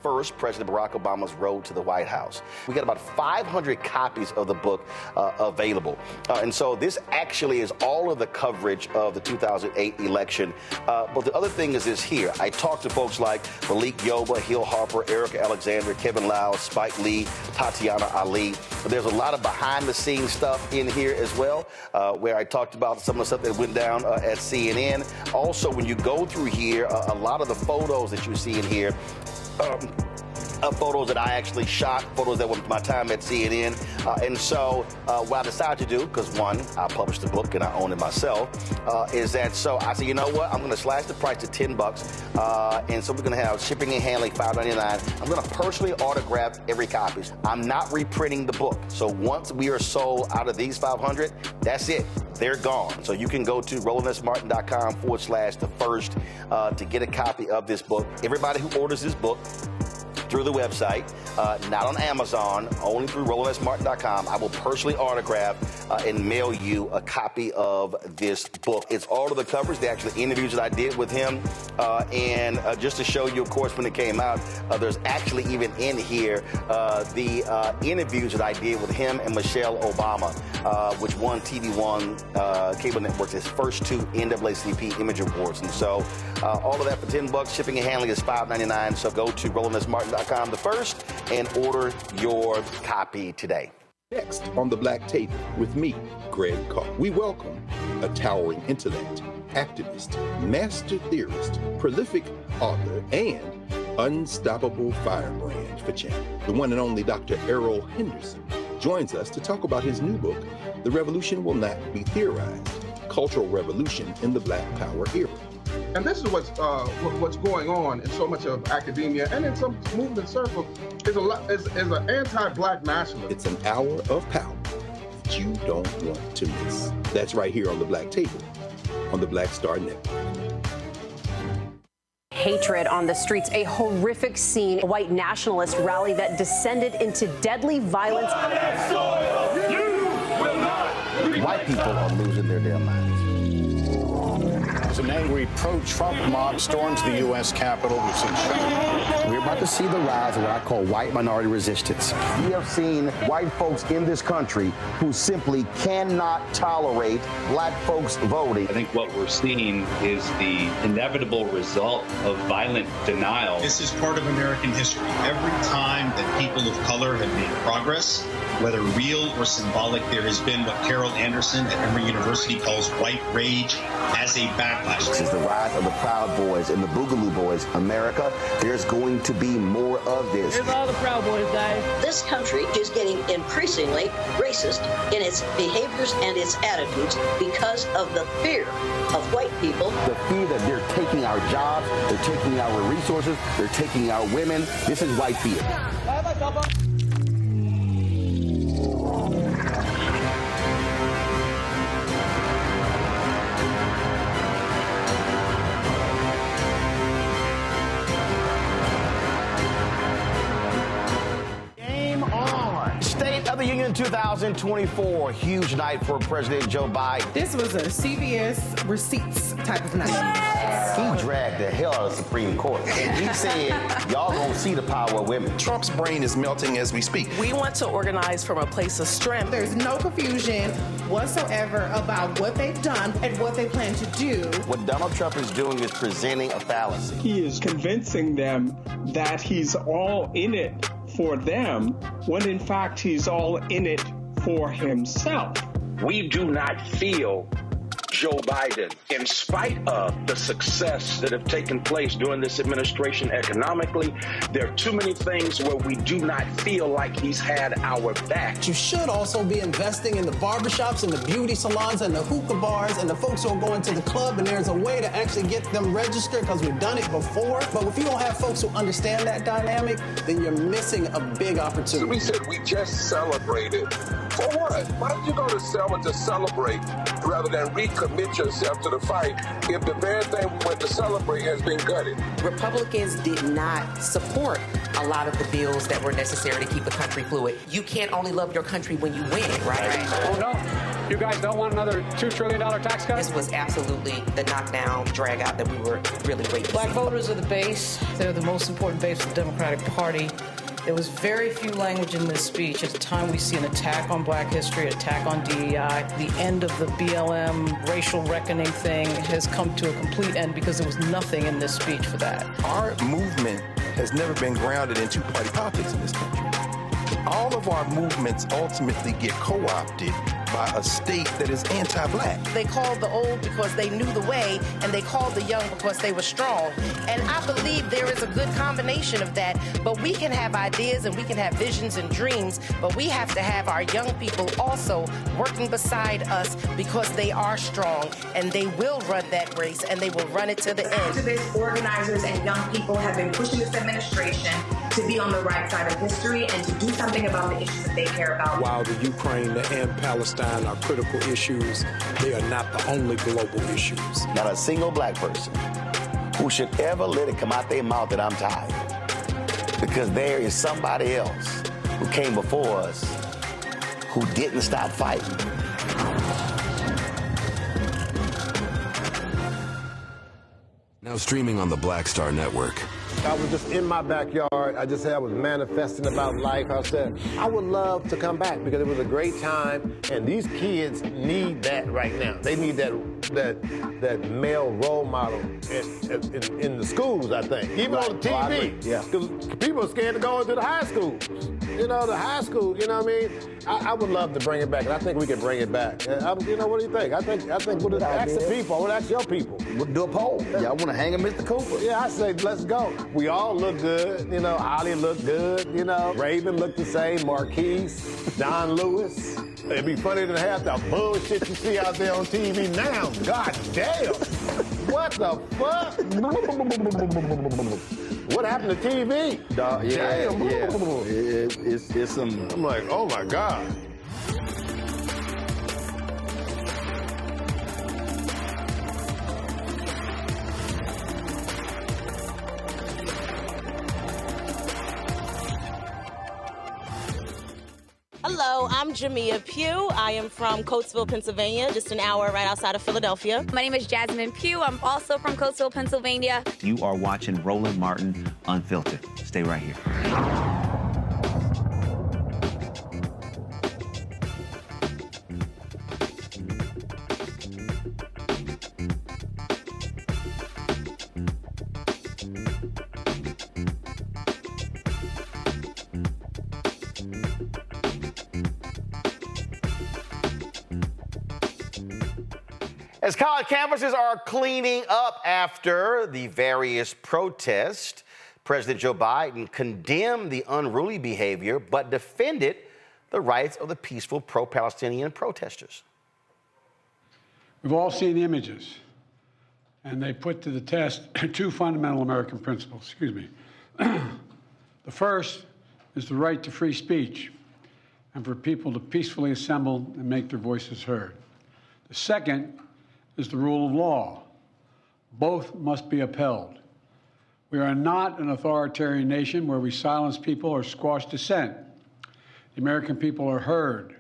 First, President Barack Obama's road to the White House. We got about 500 copies of the book available. And so this actually is all of the coverage of the 2008 election. But the other thing is this here. I talked to folks like Malik Yoba, Hill Harper, Erica Alexander, Kevin Lau, Spike Lee, Tatiana Ali. But there's a lot of behind-the-scenes stuff in here as well, where I talked about some of the stuff that went down at CNN. Also, when you go through here, a lot of the photos that you see in here, photos that I actually shot, photos that were my time at CNN. And so what I decided to do, because one, I published the book and I own it myself, is that so I said, you know what, I'm going to slash the price to $10. And so we're going to have shipping and handling, $5.99. I'm going to personally autograph every copy. I'm not reprinting the book. So once we are sold out of these 500, that's it. They're gone. So you can go to RolandSMartin.com/the-first to get a copy of this book. Everybody who orders this book through the website, not on Amazon, only through RolandSMartin.com, I will personally autograph and mail you a copy of this book. It's all of the coverage, the actual interviews that I did with him. And just to show you, of course, when it came out, there's actually even in here the interviews that I did with him and Michelle Obama, which won TV One cable networks, his first 2 NAACP Image Awards. And so all of that for $10. Shipping and handling is $5.99. So go to RolandSMartin.com the first and order your copy today. Next on the Black Table with me, Greg Carr. We welcome a towering intellect, activist, master theorist, prolific author, and unstoppable firebrand for change. The one and only Dr. Errol Henderson joins us to talk about his new book, The Revolution Will Not Be Theorized, Cultural Revolution in the Black Power Era. And this is what's going on in so much of academia and in some movement circles is an anti-Black nationalism. It's an hour of power that you don't want to miss. That's right here on the Black Table on the Black Star Network. Hatred on the streets, a horrific scene, a white nationalist rally that descended into deadly violence. White people are losing their damn minds. An angry pro-Trump mob storms the U.S. Capitol. We're about to see the rise of what I call white minority resistance. We have seen white folks in this country who simply cannot tolerate black folks voting. I think what we're seeing is the inevitable result of violent denial. This is part of American history. Every time that people of color have made progress, whether real or symbolic, there has been what Carol Anderson at Emory University calls white rage as a back backlash. This is the rise of the Proud Boys and the Boogaloo Boys. America, there's going to be more of this. Here's all the Proud Boys, guys. This country is getting increasingly racist in its behaviors and its attitudes because of the fear of white people. The fear that they're taking our jobs, they're taking our resources, they're taking our women. This is white fear. State of the Union 2024, huge night for President Joe Biden. This was a CVS receipts type of night. He dragged the hell out of the Supreme Court. And he said, y'all gonna see the power of women. Trump's brain is melting as we speak. We want to organize from a place of strength. There's no confusion whatsoever about what they've done and what they plan to do. What Donald Trump is doing is presenting a fallacy. He is convincing them that he's all in it for them, when in fact he's all in it for himself. We do not feel Joe Biden, in spite of the success that have taken place during this administration economically. There are too many things where we do not feel like he's had our back. You should also be investing in the barbershops and the beauty salons and the hookah bars and the folks who are going to the club, and there's a way to actually get them registered because we've done it before. But if you don't have folks who understand that dynamic, then you're missing a big opportunity. So we said we just celebrated. For what? Why don't you go to Selma to celebrate rather than recommit yourself to the fight if the very thing we went to celebrate has been gutted? Republicans did not support a lot of the bills that were necessary to keep the country fluid. You can't only love your country when you win, right? Oh, no. You guys don't want another $2 trillion tax cut? This was absolutely the knockdown, drag out that we were really waiting to see. Black voters are the base. They're the most important base of the Democratic Party. There was very few language in this speech. At the time, we see an attack on black history, attack on DEI. The end of the BLM racial reckoning thing has come to a complete end because there was nothing in this speech for that. Our movement has never been grounded in two-party politics in this country. All of our movements ultimately get co-opted by a state that is anti-black. They called the old because they knew the way, and they called the young because they were strong. And I believe there is a good combination of that. But we can have ideas and we can have visions and dreams, but we have to have our young people also working beside us because they are strong and they will run that race and they will run it to the end. Activists, organizers, and young people have been pushing this administration to be on the right side of history and to do something about the issues that they care about. While the Ukraine and Palestine are critical issues, they are not the only global issues. Not a single black person who should ever let it come out their mouth that I'm tired. Because there is somebody else who came before us who didn't stop fighting. Now streaming on the Black Star Network. I was just in my backyard. I was manifesting about life. I said, I would love to come back because it was a great time, and these kids need that right now. They need that male role model in the schools, I think. Even on the TV. Yeah. Because people are scared to go into the high schools. You know, the high school, you know what I mean? I would love to bring it back, and I think we can bring it back. What do you think? I think we'll ask the people. I would ask your people. We'll do a poll. Y'all want to hang a Mr. Cooper? Yeah, I say let's go. We all look good. You know, Holly looked good. You know, Raven looked the same. Marquise, Don Lewis. It'd be funny to have the bullshit you see out there on TV now. God damn. What the fuck? What happened to TV? Damn. It's some... I'm like, oh my God. Hello, I'm Jamia Pugh. I am from Coatesville, Pennsylvania, just an hour right outside of Philadelphia. My name is Jasmine Pugh. I'm also from Coatesville, Pennsylvania. You are watching Roland Martin Unfiltered. Stay right here. As college campuses are cleaning up after the various protests, President Joe Biden condemned the unruly behavior but defended the rights of the peaceful pro-Palestinian protesters. We've all seen the images, and they put to the test two fundamental American principles. Excuse me. The first is the right to free speech and for people to peacefully assemble and make their voices heard. The second is the rule of law. Both must be upheld. We are not an authoritarian nation where we silence people or squash dissent. The American people are heard.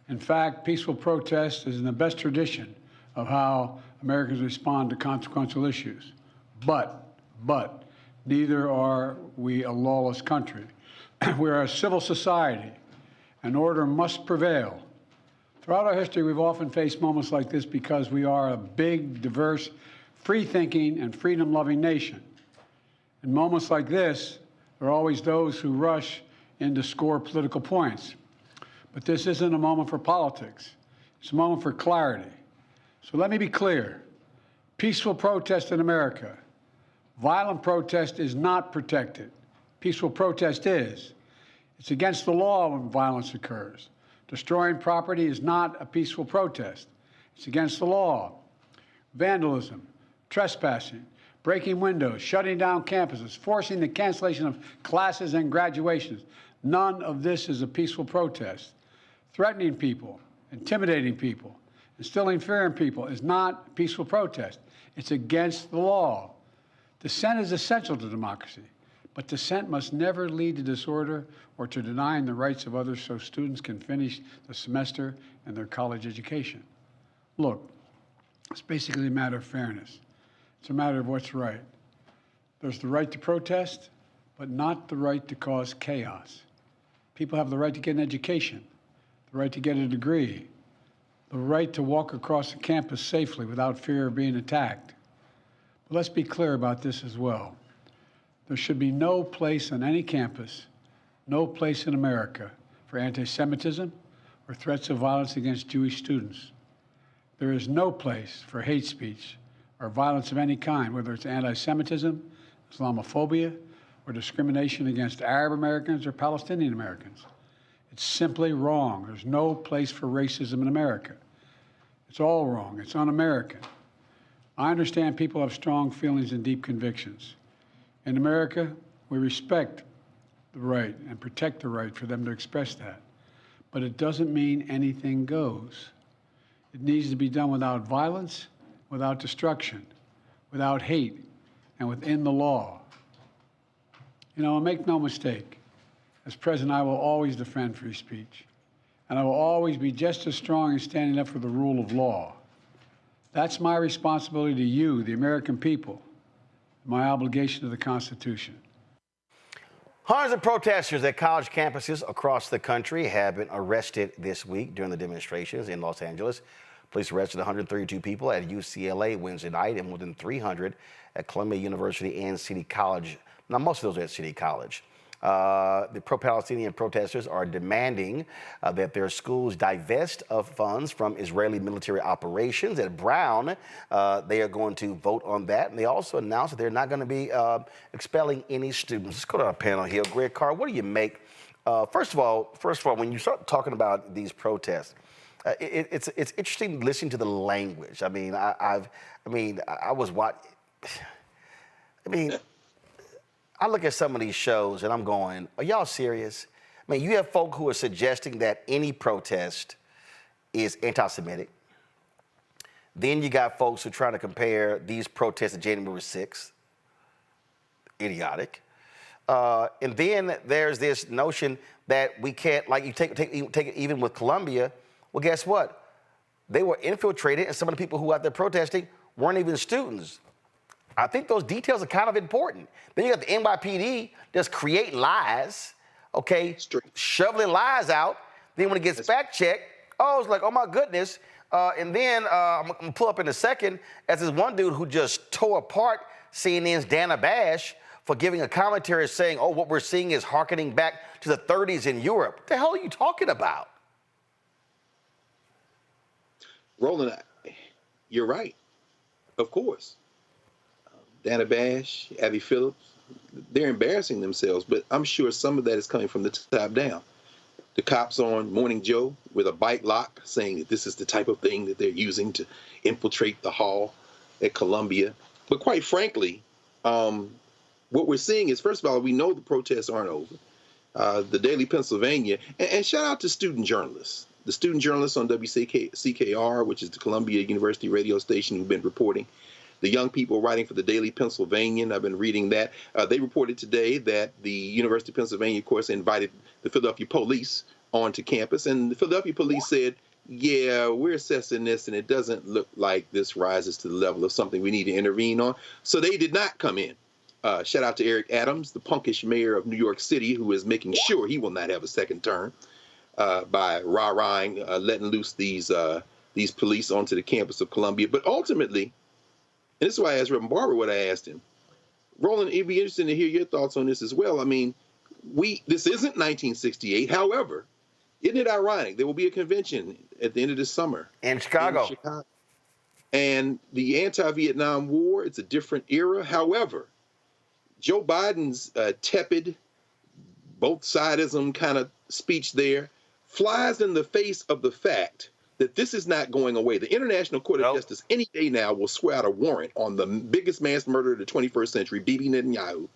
In fact, peaceful protest is in the best tradition of how Americans respond to consequential issues. But neither are we a lawless country. We are a civil society, and order must prevail. Throughout our history, we've often faced moments like this because we are a big, diverse, free-thinking, and freedom-loving nation. In moments like this, there are always those who rush in to score political points. But this isn't a moment for politics. It's a moment for clarity. So let me be clear. Peaceful protest in America. Violent protest is not protected. Peaceful protest is. It's against the law when violence occurs. Destroying property is not a peaceful protest. It's against the law. Vandalism, trespassing, breaking windows, shutting down campuses, forcing the cancellation of classes and graduations. None of this is a peaceful protest. Threatening people, intimidating people, instilling fear in people is not a peaceful protest. It's against the law. Dissent is essential to democracy, but dissent must never lead to disorder or to denying the rights of others so students can finish the semester and their college education. Look, it's basically a matter of fairness. It's a matter of what's right. There's the right to protest, but not the right to cause chaos. People have the right to get an education, the right to get a degree, the right to walk across the campus safely without fear of being attacked. But let's be clear about this as well. There should be no place on any campus, no place in America for anti-Semitism or threats of violence against Jewish students. There is no place for hate speech or violence of any kind, whether it's anti-Semitism, Islamophobia, or discrimination against Arab Americans or Palestinian Americans. It's simply wrong. There's no place for racism in America. It's all wrong. It's un-American. I understand people have strong feelings and deep convictions. In America, we respect the right and protect the right for them to express that. But it doesn't mean anything goes. It needs to be done without violence, without destruction, without hate, and within the law. You know, make no mistake, as president, I will always defend free speech, and I will always be just as strong in standing up for the rule of law. That's my responsibility to you, the American people, my obligation to the Constitution. Hundreds of protesters at college campuses across the country have been arrested this week during the demonstrations in Los Angeles. Police arrested 132 people at UCLA Wednesday night and more than 300 at Columbia University and City College. Now, most of those are at City College. The pro-Palestinian protesters are demanding that their schools divest of funds from Israeli military operations. At Brown, they are going to vote on that. And they also announced that they're not going to be expelling any students. Let's go to our panel here. Greg Carr, what do you make? First of all, when you start talking about these protests, it's interesting listening to the language. I mean, I look at some of these shows and I'm going, are y'all serious? I mean, you have folk who are suggesting that any protest is anti-Semitic. Then you got folks who are trying to compare these protests to January 6th. Idiotic. And then there's this notion that we can't, like you take it even with Columbia. Well, guess what? They were infiltrated, and some of the people who out there protesting weren't even students. I think those details are kind of important. Then you got the NYPD just create lies, okay, shoveling lies out. Then when it gets fact-checked, it's like, oh my goodness. And then I'm gonna pull up in a second as this one dude who just tore apart CNN's Dana Bash for giving a commentary saying, oh, what we're seeing is hearkening back to the 30s in Europe. What the hell are you talking about? Roland, you're right. Of course. Dana Bash, Abby Phillips, they're embarrassing themselves, but I'm sure some of that is coming from the top down. The cops on Morning Joe with a bite lock saying that this is the type of thing that they're using to infiltrate the hall at Columbia. But quite frankly, what we're seeing is, first of all, we know the protests aren't over. The Daily Pennsylvania, and shout out to student journalists. The student journalists on WCKR, which is the Columbia University radio station, who've been reporting. The young people writing for the Daily Pennsylvanian, I've been reading that. They reported today that the University of Pennsylvania, of course, invited the Philadelphia police onto campus. And the Philadelphia police said, yeah, we're assessing this, and it doesn't look like this rises to the level of something we need to intervene on. So they did not come in. Shout out to Eric Adams, the punkish mayor of New York City, who is making sure he will not have a second term by rah-rahing, letting loose these police onto the campus of Columbia. But ultimately, and this is why I asked Reverend Barber what I asked him. Roland, it'd be interesting to hear your thoughts on this as well. I mean, this isn't 1968. However, isn't it ironic? There will be a convention at the end of this summer. In Chicago. And the anti-Vietnam War, it's a different era. However, Joe Biden's tepid, both-sidism kind of speech there flies in the face of the fact that this is not going away. The International Court of Justice any day now will swear out a warrant on the biggest mass murderer of the 21st century, Bibi Netanyahu.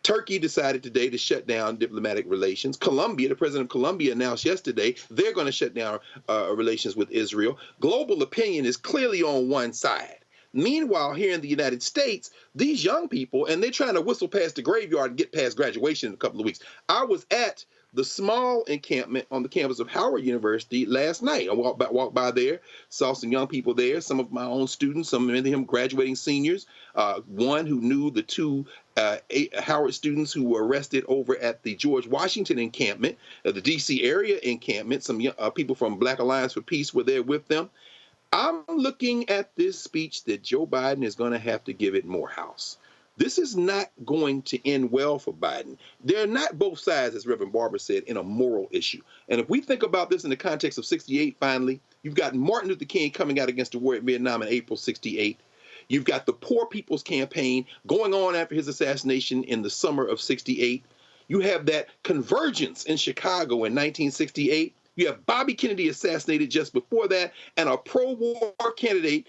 Turkey decided today to shut down diplomatic relations. Colombia, the president of Colombia announced yesterday they're going to shut down relations with Israel. Global opinion is clearly on one side. Meanwhile, here in the United States, these young people, and they're trying to whistle past the graveyard and get past graduation in a couple of weeks. I was at the small encampment on the campus of Howard University last night. I walked by there, saw some young people there, some of my own students, some of them graduating seniors, one who knew the two Howard students who were arrested over at the George Washington encampment, the D.C. area encampment. Some people from Black Alliance for Peace were there with them. I'm looking at this speech that Joe Biden is going to have to give at Morehouse. This is not going to end well for Biden. They're not both sides, as Reverend Barber said, in a moral issue. And if we think about this in the context of 68, finally, you've got Martin Luther King coming out against the war in Vietnam in April 68. You've got the Poor People's Campaign going on after his assassination in the summer of 68. You have that convergence in Chicago in 1968. You have Bobby Kennedy assassinated just before that, and a pro-war candidate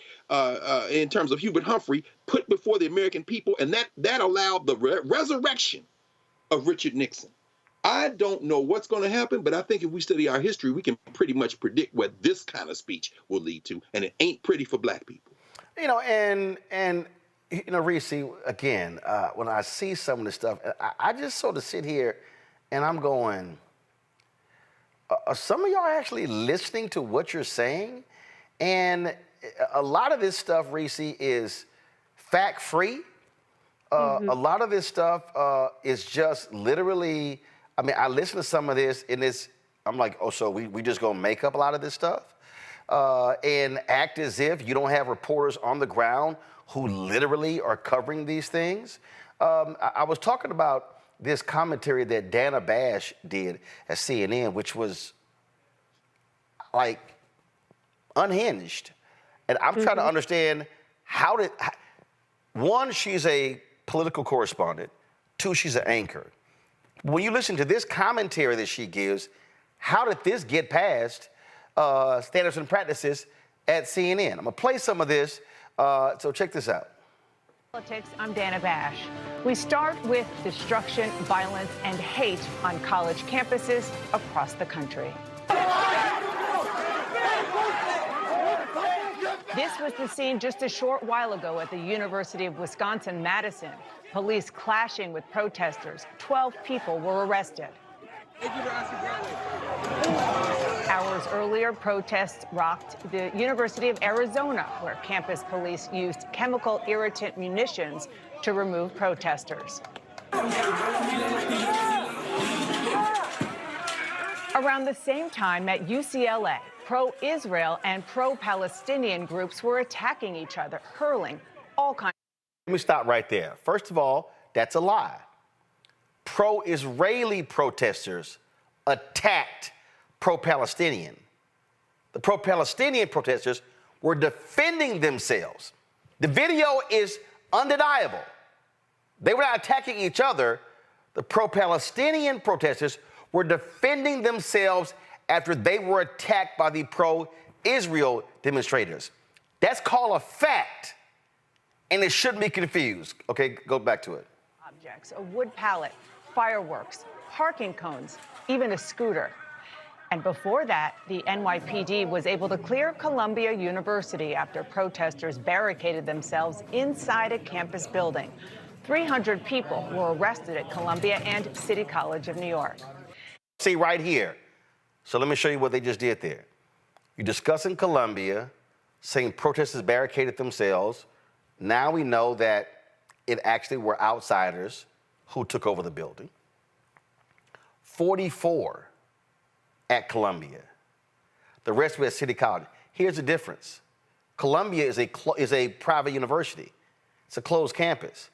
in terms of Hubert Humphrey put before the American people, and that allowed the resurrection of Richard Nixon. I don't know what's going to happen, but I think if we study our history, we can pretty much predict what this kind of speech will lead to, and it ain't pretty for black people. You know, and you know, Reese, again, when I see some of this stuff, I just sort of sit here and I'm going, are some of y'all actually listening to what you're saying? And a lot of this stuff, Reese, is fact-free. A lot of this stuff is just literally, I mean, I listen to some of this and I'm like, oh, so we just gonna make up a lot of this stuff? And act as if you don't have reporters on the ground who literally are covering these things? I was talking about this commentary that Dana Bash did at CNN, which was like unhinged. And I'm trying to understand one, she's a political correspondent. Two, she's an anchor. When you listen to this commentary that she gives, how did this get past standards and practices at CNN? I'm gonna play some of this, so check this out. Politics, I'm Dana Bash. We start with destruction, violence, and hate on college campuses across the country. This was the scene just a short while ago at the University of Wisconsin-Madison. Police clashing with protesters. 12 people were arrested. Hours earlier, protests rocked the University of Arizona, where campus police used chemical irritant munitions to remove protesters. Around the same time at UCLA, pro-Israel and pro-Palestinian groups were attacking each other, hurling all kinds. Let me stop right there. First of all, that's a lie. Pro-Israeli protesters attacked pro-Palestinian. The pro-Palestinian protesters were defending themselves. The video is undeniable. They were not attacking each other. The pro-Palestinian protesters were defending themselves after they were attacked by the pro-Israel demonstrators. That's called a fact, and it shouldn't be confused. Okay, go back to it. Objects, a wood pallet, fireworks, parking cones, even a scooter. And before that, the NYPD was able to clear Columbia University after protesters barricaded themselves inside a campus building. 300 people were arrested at Columbia and City College of New York. See right here. So let me show you what they just did there. You're discussing Columbia, saying protesters barricaded themselves. Now we know that it actually were outsiders who took over the building. 44 at Columbia. The rest were at City College. Here's the difference. Columbia is a private university. It's a closed campus.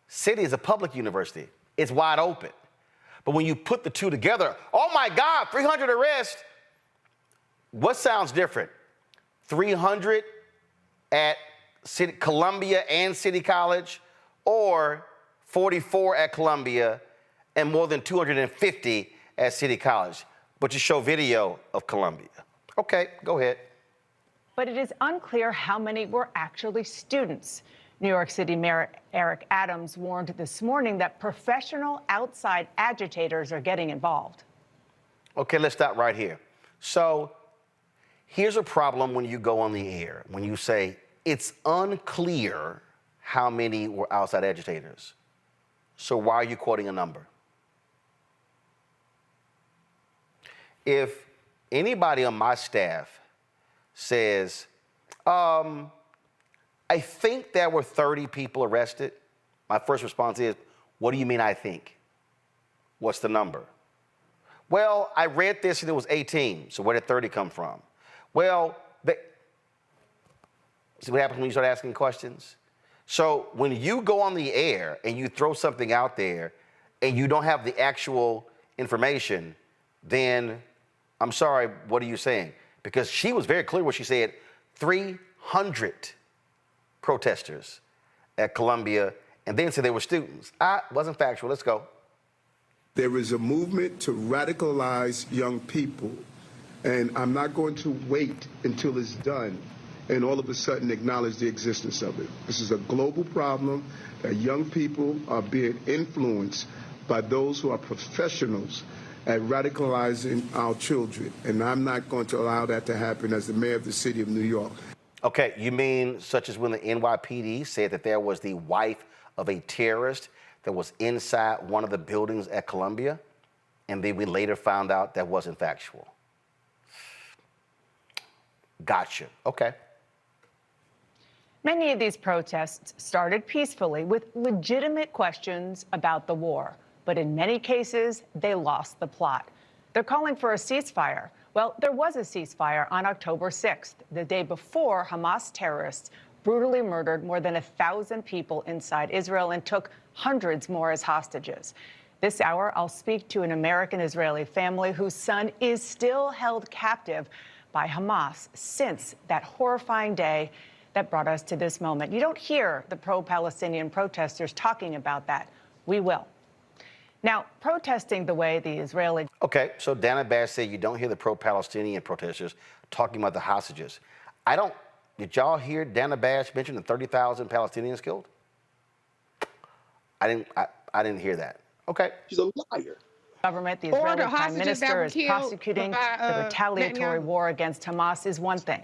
City is a public university. It's wide open. But when you put the two together, oh my God, 300 arrests. What sounds different? 300 at Columbia and City College, or 44 at Columbia and more than 250 at City College? But you show video of Columbia. Okay, go ahead. But it is unclear how many were actually students. New York City Mayor Eric Adams warned this morning that professional outside agitators are getting involved. Okay, let's stop right here. So here's a problem when you go on the air, when you say it's unclear how many were outside agitators. So why are you quoting a number? If anybody on my staff says, I think there were 30 people arrested, my first response is, what do you mean I think? What's the number? Well, I read this and it was 18, so where did 30 come from? Well, see what happens when you start asking questions? So when you go on the air and you throw something out there and you don't have the actual information, then I'm sorry, what are you saying? Because she was very clear when she said 300 protesters at Columbia, and then said they were students. Wasn't factual. Let's go. There is a movement to radicalize young people, and I'm not going to wait until it's done and all of a sudden acknowledge the existence of it. This is a global problem that young people are being influenced by those who are professionals at radicalizing our children, and I'm not going to allow that to happen as the mayor of the city of New York. Okay, you mean such as when the NYPD said that there was the wife of a terrorist that was inside one of the buildings at Columbia, and then we later found out that wasn't factual? Gotcha. Okay. Many of these protests started peacefully with legitimate questions about the war. But in many cases, they lost the plot. They're calling for a ceasefire. Well, there was a ceasefire on October 6th, the day before Hamas terrorists brutally murdered more than 1,000 people inside Israel and took hundreds more as hostages. This hour, I'll speak to an American-Israeli family whose son is still held captive by Hamas since that horrifying day that brought us to this moment. You don't hear the pro-Palestinian protesters talking about that. We will. Now, protesting the way the Israeli... Okay, so Dana Bash said you don't hear the pro-Palestinian protesters talking about the hostages. Did y'all hear Dana Bash mention the 30,000 Palestinians killed? I didn't hear that. Okay. She's a liar. Government, the Israeli Prime Minister is prosecuting the retaliatory war against Hamas is one thing.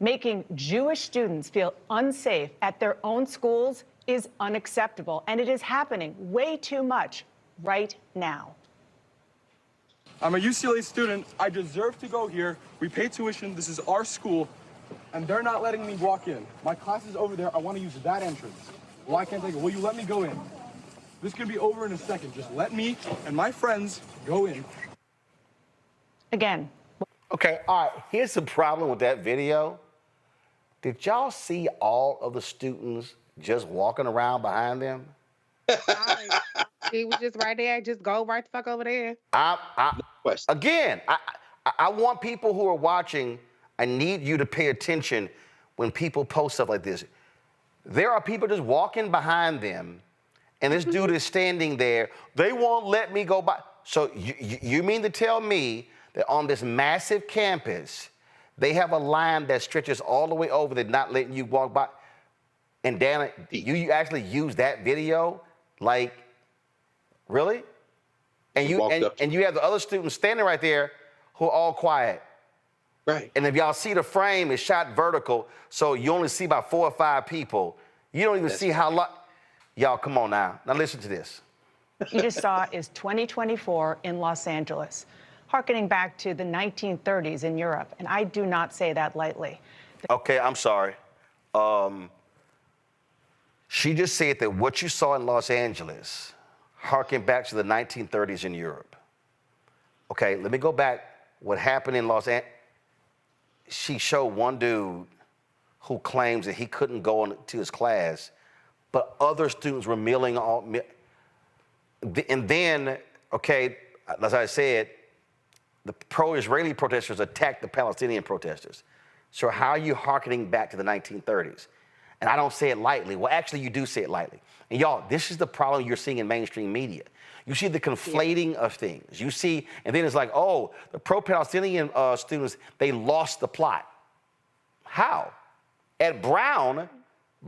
Making Jewish students feel unsafe at their own schools is unacceptable, and it is happening way too much right now. I'm a UCLA student. I deserve to go here. We pay tuition. This is our school, and they're not letting me walk in. My class is over there. I want to use that entrance. Why can't they go? Will you let me go in? This could be over in a second. Just let me and my friends go in. Again. Okay, all right. Here's the problem with that video. Did y'all see all of the students just walking around behind them? He was just right there. Just go right the fuck over there. Again, I want people who are watching, I need you to pay attention when people post stuff like this. There are people just walking behind them, and this dude is standing there. They won't let me go by. So you mean to tell me that on this massive campus, they have a line that stretches all the way over, they're not letting you walk by? And Dana, you actually use that video? Like, really? And you have the other students standing right there who are all quiet. Right. And if y'all see the frame, it's shot vertical, so you only see about 4 or 5 people. You don't even see how long. Y'all, come on now. Now listen to this. You just saw is 2024 in Los Angeles, harkening back to the 1930s in Europe, and I do not say that lightly. Okay, I'm sorry. She just said that what you saw in Los Angeles harkened back to the 1930s in Europe. Okay, let me go back. What happened in Los Angeles? She showed one dude who claims that he couldn't go to his class, but other students were milling on. And then, okay, as I said, the pro-Israeli protesters attacked the Palestinian protesters. So how are you hearkening back to the 1930s? And I don't say it lightly. Well, actually, you do say it lightly. And y'all, this is the problem you're seeing in mainstream media. You see the conflating of things. You see, and then it's like, oh, the pro-Palestinian students, they lost the plot. How? At Brown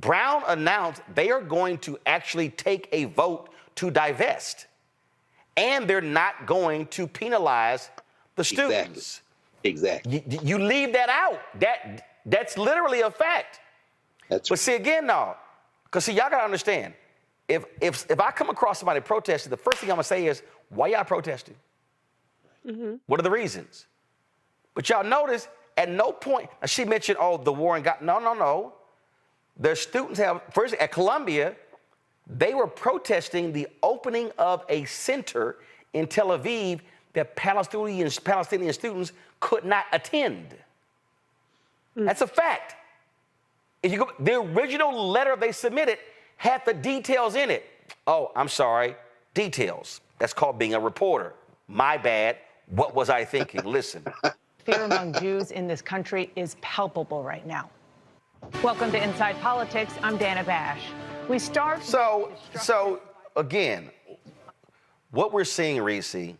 announced they are going to actually take a vote to divest. And they're not going to penalize the students. Exactly. You leave that out. That's literally a fact. But see, again, no, because see, y'all got to understand, if I come across somebody protesting, the first thing I'm going to say is, why y'all protesting? What are the reasons? But y'all notice, at no point, she mentioned, oh, the war and God. No. The students have, first, at Columbia, they were protesting the opening of a center in Tel Aviv that Palestinian students could not attend. That's a fact. If you go, the original letter they submitted had the details in it. Oh, I'm sorry, details. That's called being a reporter. My bad. What was I thinking? Listen. Fear among Jews in this country is palpable right now. Welcome to Inside Politics. I'm Dana Bash. We start. So again, what we're seeing, Reese,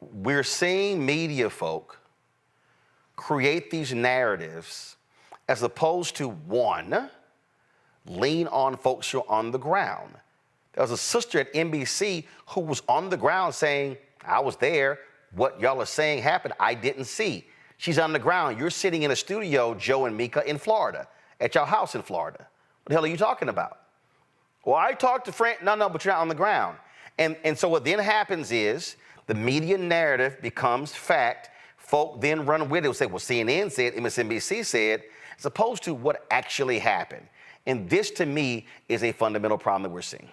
we're seeing media folk create these narratives as opposed to, one, lean on folks who are on the ground. There was a sister at NBC who was on the ground saying, I was there. What y'all are saying happened, I didn't see. She's on the ground. You're sitting in a studio, Joe and Mika, in Florida, at your house in Florida. What the hell are you talking about? Well, I talked to friends. No, but you're not on the ground. And so what then happens is the media narrative becomes fact. Folk then run with it and say, well, CNN said, MSNBC said, as opposed to what actually happened. And this, to me, is a fundamental problem that we're seeing.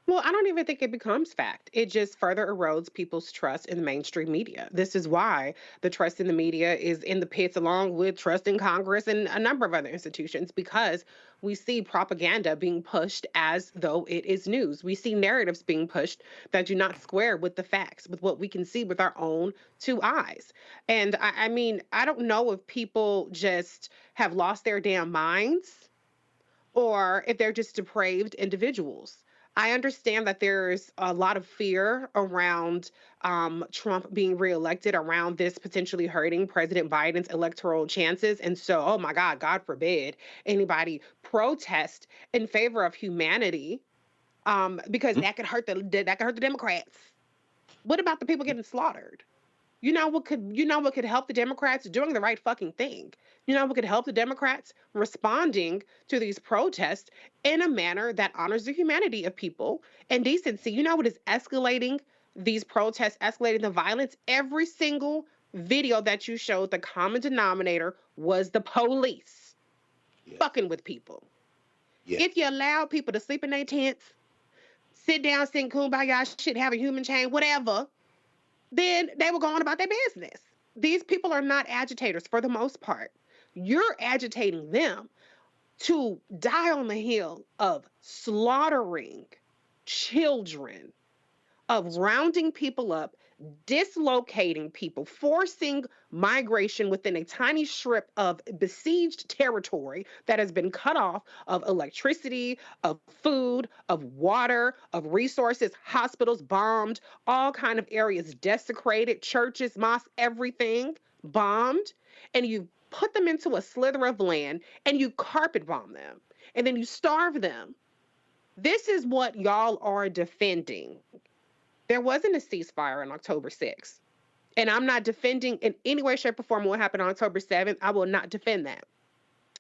Well, I don't even think it becomes fact. It just further erodes people's trust in the mainstream media. This is why the trust in the media is in the pits, along with trust in Congress and a number of other institutions, because we see propaganda being pushed as though it is news. We see narratives being pushed that do not square with the facts, with what we can see with our own 2 eyes. And I mean, I don't know if people just have lost their damn minds or if they're just depraved individuals. I understand that there's a lot of fear around Trump being reelected, around this potentially hurting President Biden's electoral chances. And so, oh my God forbid anybody protest in favor of humanity, because that could hurt the Democrats. What about the people getting slaughtered? You know what could help the Democrats? Doing the right fucking thing. You know what could help the Democrats? Responding to these protests in a manner that honors the humanity of people and decency. You know what is escalating these protests, escalating the violence? Every single video that you showed, the common denominator was the police fucking with people. If you allow people to sleep in their tents, sit down, sing kumbaya shit, have a human chain, whatever, then they were going about their business. These people are not agitators for the most part. You're agitating them to die on the hill of slaughtering children, of rounding people up, dislocating people, forcing migration within a tiny strip of besieged territory that has been cut off of electricity, of food, of water, of resources, hospitals bombed, all kind of areas desecrated, churches, mosques, everything bombed, and you put them into a slither of land and you carpet bomb them and then you starve them. This is what y'all are defending. There wasn't a ceasefire on October 6th. And I'm not defending in any way, shape, or form what happened on October 7th. I will not defend that.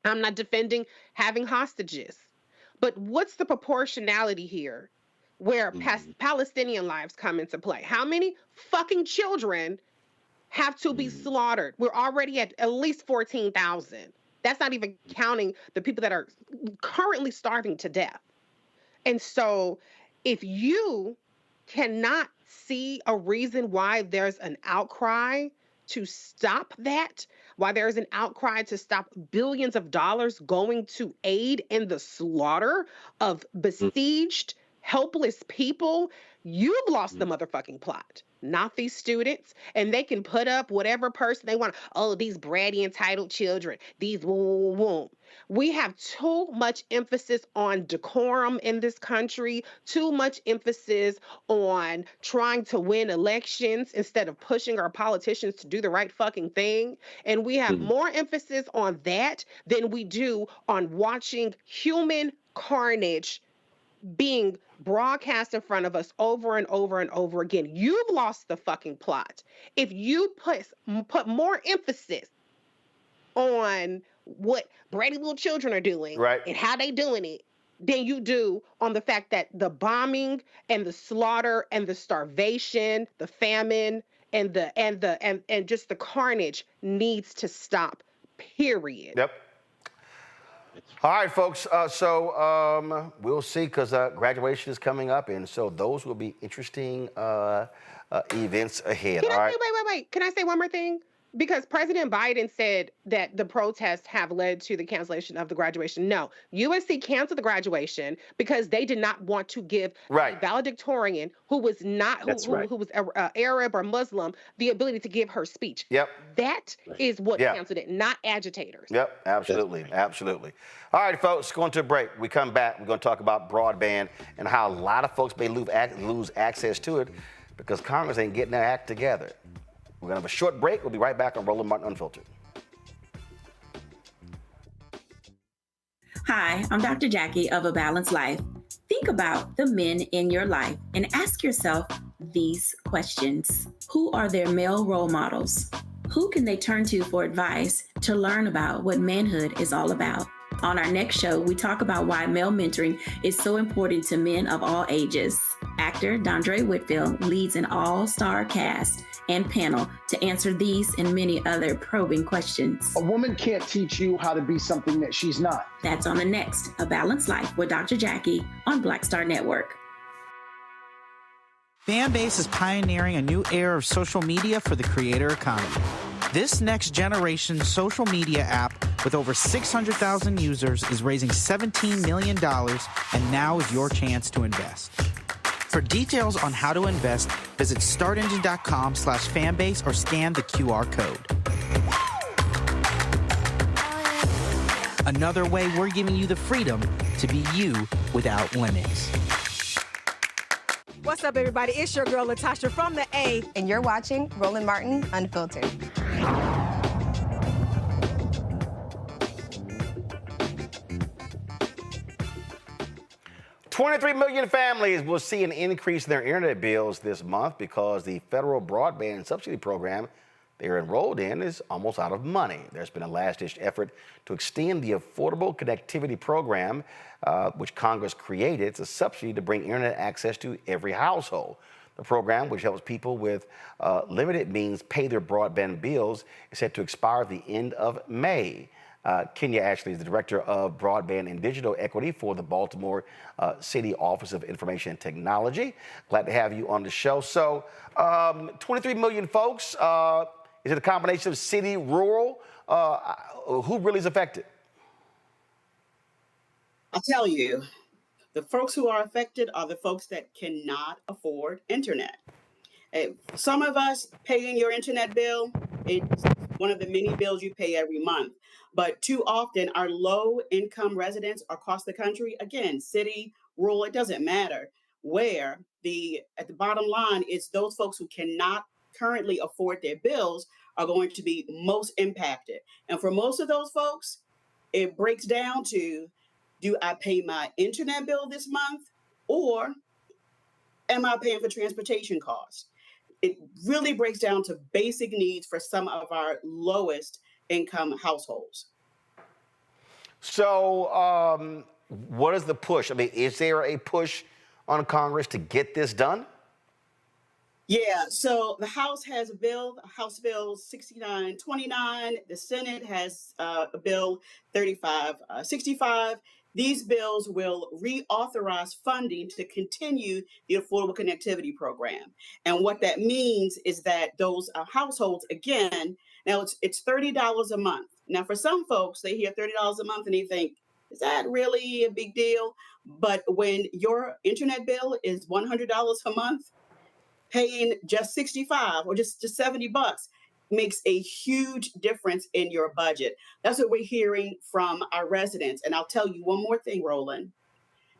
I'm not defending having hostages. But what's the proportionality here where Palestinian lives come into play? How many fucking children have to be slaughtered? We're already at least 14,000. That's not even counting the people that are currently starving to death. And so if you cannot see a reason why there's an outcry to stop that, why there's an outcry to stop billions of dollars going to aid in the slaughter of besieged, helpless people, you've lost the motherfucking plot, not these students. And they can put up whatever person they want. Oh, these bratty entitled children, these woo. We have too much emphasis on decorum in this country, too much emphasis on trying to win elections instead of pushing our politicians to do the right fucking thing. And we have more emphasis on that than we do on watching human carnage being broadcast in front of us over and over and over again. You've lost the fucking plot. If you put more emphasis on what bratty little children are doing and how they doing it than you do on the fact that the bombing and the slaughter and the starvation, the famine and just the carnage needs to stop. Period. Yep. All right, folks. We'll see, because graduation is coming up, and so those will be interesting events ahead. Wait. Can I say one more thing? Because President Biden said that the protests have led to the cancellation of the graduation. No, USC canceled the graduation because they did not want to give a valedictorian who was not who was Arab or Muslim the ability to give her speech. Yep. That is what canceled it, not agitators. Yep, absolutely. All right, folks, going to a break. We come back, we're going to talk about broadband and how a lot of folks may lose access to it because Congress ain't getting their act together. We're going to have a short break. We'll be right back on Roland Martin Unfiltered. Hi, I'm Dr. Jackie of A Balanced Life. Think about the men in your life and ask yourself these questions. Who are their male role models? Who can they turn to for advice to learn about what manhood is all about? On our next show, we talk about why male mentoring is so important to men of all ages. Actor Dondre Whitfield leads an all-star cast and panel to answer these and many other probing questions. A woman can't teach you how to be something that she's not. That's on the next A Balanced Life with Dr. Jackie on Black Star Network. Fanbase is pioneering a new era of social media for the creator economy. This next generation social media app with over 600,000 users is raising $17 million, and now is your chance to invest. For details on how to invest, visit startengine.com/fanbase or scan the QR code. Another way we're giving you the freedom to be you without limits. What's up, everybody? It's your girl, Latasha from the A. And you're watching Roland Martin Unfiltered. $23 million families will see an increase in their internet bills this month because the federal broadband subsidy program they're enrolled in is almost out of money. There's been a last-ditch effort to extend the Affordable Connectivity Program, which Congress created. It's a subsidy to bring internet access to every household. The program, which helps people with limited means pay their broadband bills, is set to expire at the end of May. Kenya Ashley is the Director of Broadband and Digital Equity for the Baltimore City Office of Information and Technology. Glad to have you on the show. So, 23 million folks. Is it a combination of city, rural? Who really is affected? I'll tell you, the folks who are affected are the folks that cannot afford internet. Some of us paying your internet bill, it's one of the many bills you pay every month. But too often, our low-income residents across the country, again, city, rural, it doesn't matter where, at the bottom line is those folks who cannot currently afford their bills are going to be most impacted. And for most of those folks, it breaks down to, do I pay my internet bill this month, or am I paying for transportation costs? It really breaks down to basic needs for some of our lowest income households. So what is the push? I mean, is there a push on Congress to get this done? Yeah, so the House has a bill, House Bill 6929. The Senate has a bill 3565. These bills will reauthorize funding to continue the Affordable Connectivity Program. And what that means is that those households, again, now it's $30 a month. Now, for some folks, they hear $30 a month and they think, is that really a big deal? But when your internet bill is $100 a month, paying just $65 or just $70 makes a huge difference in your budget. That's what we're hearing from our residents. And I'll tell you one more thing, Roland.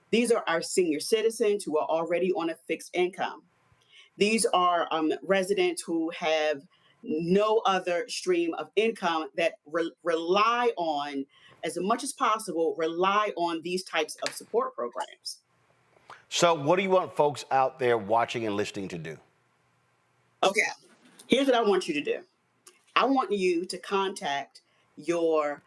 These are our senior citizens who are already on a fixed income. These are residents who have no other stream of income that rely on, as much as possible, rely on these types of support programs. So what do you want folks out there watching and listening to do? Okay, here's what I want you to do. I want you to contact your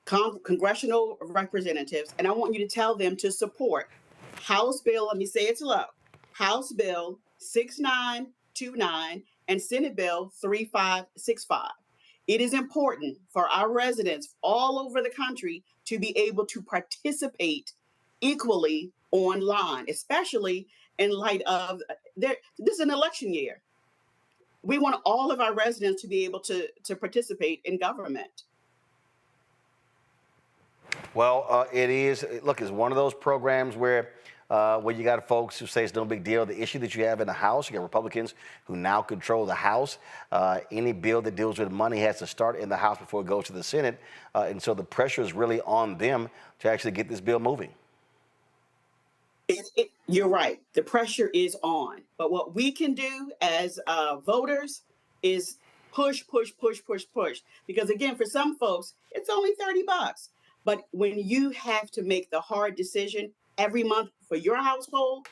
congressional representatives, and I want you to tell them to support House Bill, let me say it slow, House Bill 6929 and Senate Bill 3565. It is important for our residents all over the country to be able to participate equally online, especially in light of this is an election year. We want all of our residents to be able to participate in government. Well, it is. Look, it's one of those programs where you got folks who say it's no big deal. The issue that you have in the House, you got Republicans who now control the House. Any bill that deals with money has to start in the House before it goes to the Senate. And so the pressure is really on them to actually get this bill moving. You're right. The pressure is on. But what we can do as voters is push. Because again, for some folks, it's only $30. But when you have to make the hard decision every month for your household,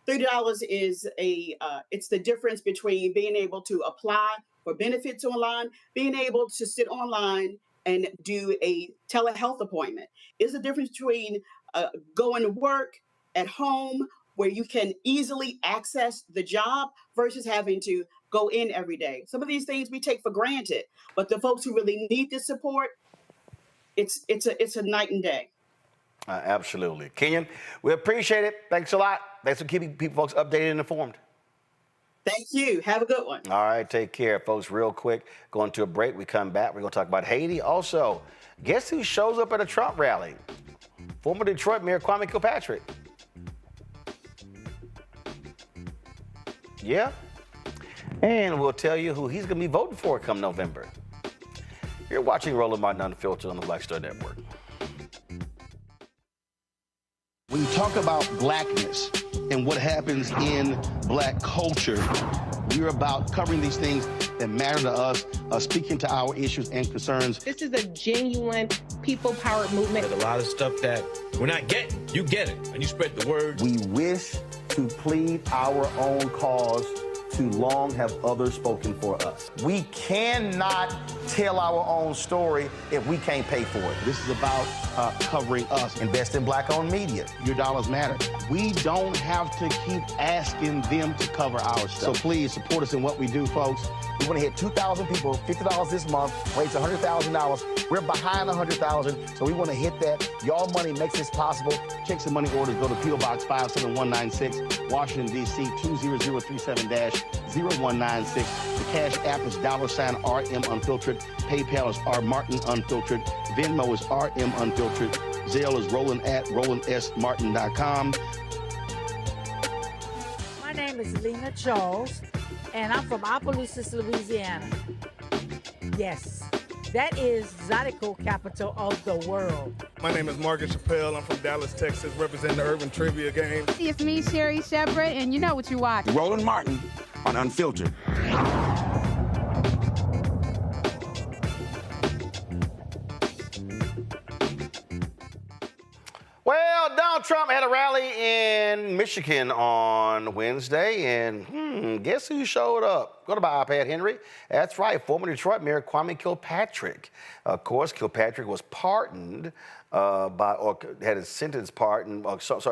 $30 is it's the difference between being able to apply for benefits online, being able to sit online and do a telehealth appointment. It's the difference between going to work at home where you can easily access the job versus having to go in every day. Some of these things we take for granted, but the folks who really need this support, it's a night and day. Absolutely. Kenyon, we appreciate it. Thanks a lot. Thanks for keeping folks updated and informed. Thank you. Have a good one. All right. Take care, folks. Real quick, going to a break. We come back. We're going to talk about Haiti. Also, guess who shows up at a Trump rally? Former Detroit Mayor Kwame Kilpatrick. Yeah. And we'll tell you who he's going to be voting for come November. You're watching Roland Martin Unfiltered on the Black Star Network. When you talk about blackness and what happens in black culture, we're about covering these things that matter to us, speaking to our issues and concerns. This is a genuine people-powered movement. There's a lot of stuff that we're not getting. You get it, and you spread the word. We wish to plead our own cause. Too long have others spoken for us. We cannot tell our own story if we can't pay for it. This is about covering us. Invest in black-owned media. Your dollars matter. We don't have to keep asking them to cover our stuff. So please support us in what we do, folks. We want to hit 2,000 people, $50 this month, raise $100,000. We're behind 100,000, so we want to hit that. Y'all money makes this possible. Checks and money orders go to P.O. Box 57196, Washington, D.C. 20037-0196. The Cash App is $RM Unfiltered. PayPal is R Martin Unfiltered. Venmo is RM Unfiltered. Zelle is Roland at RolandSMartin.com. My name is Lena Charles. and I'm from Opelousas, Louisiana. Yes, that is Zydeco capital of the world. My name is Morgan Chappelle. I'm from Dallas, Texas, representing the Urban Trivia Game. It's me, Sherry Shepherd, and you know what you watch. Roland Martin on Unfiltered. Well, Donald Trump had a rally in Michigan on Wednesday, and guess who showed up? Go to my iPad, Henry. That's right, former Detroit Mayor Kwame Kilpatrick. Of course, Kilpatrick was pardoned or had his sentence pardoned,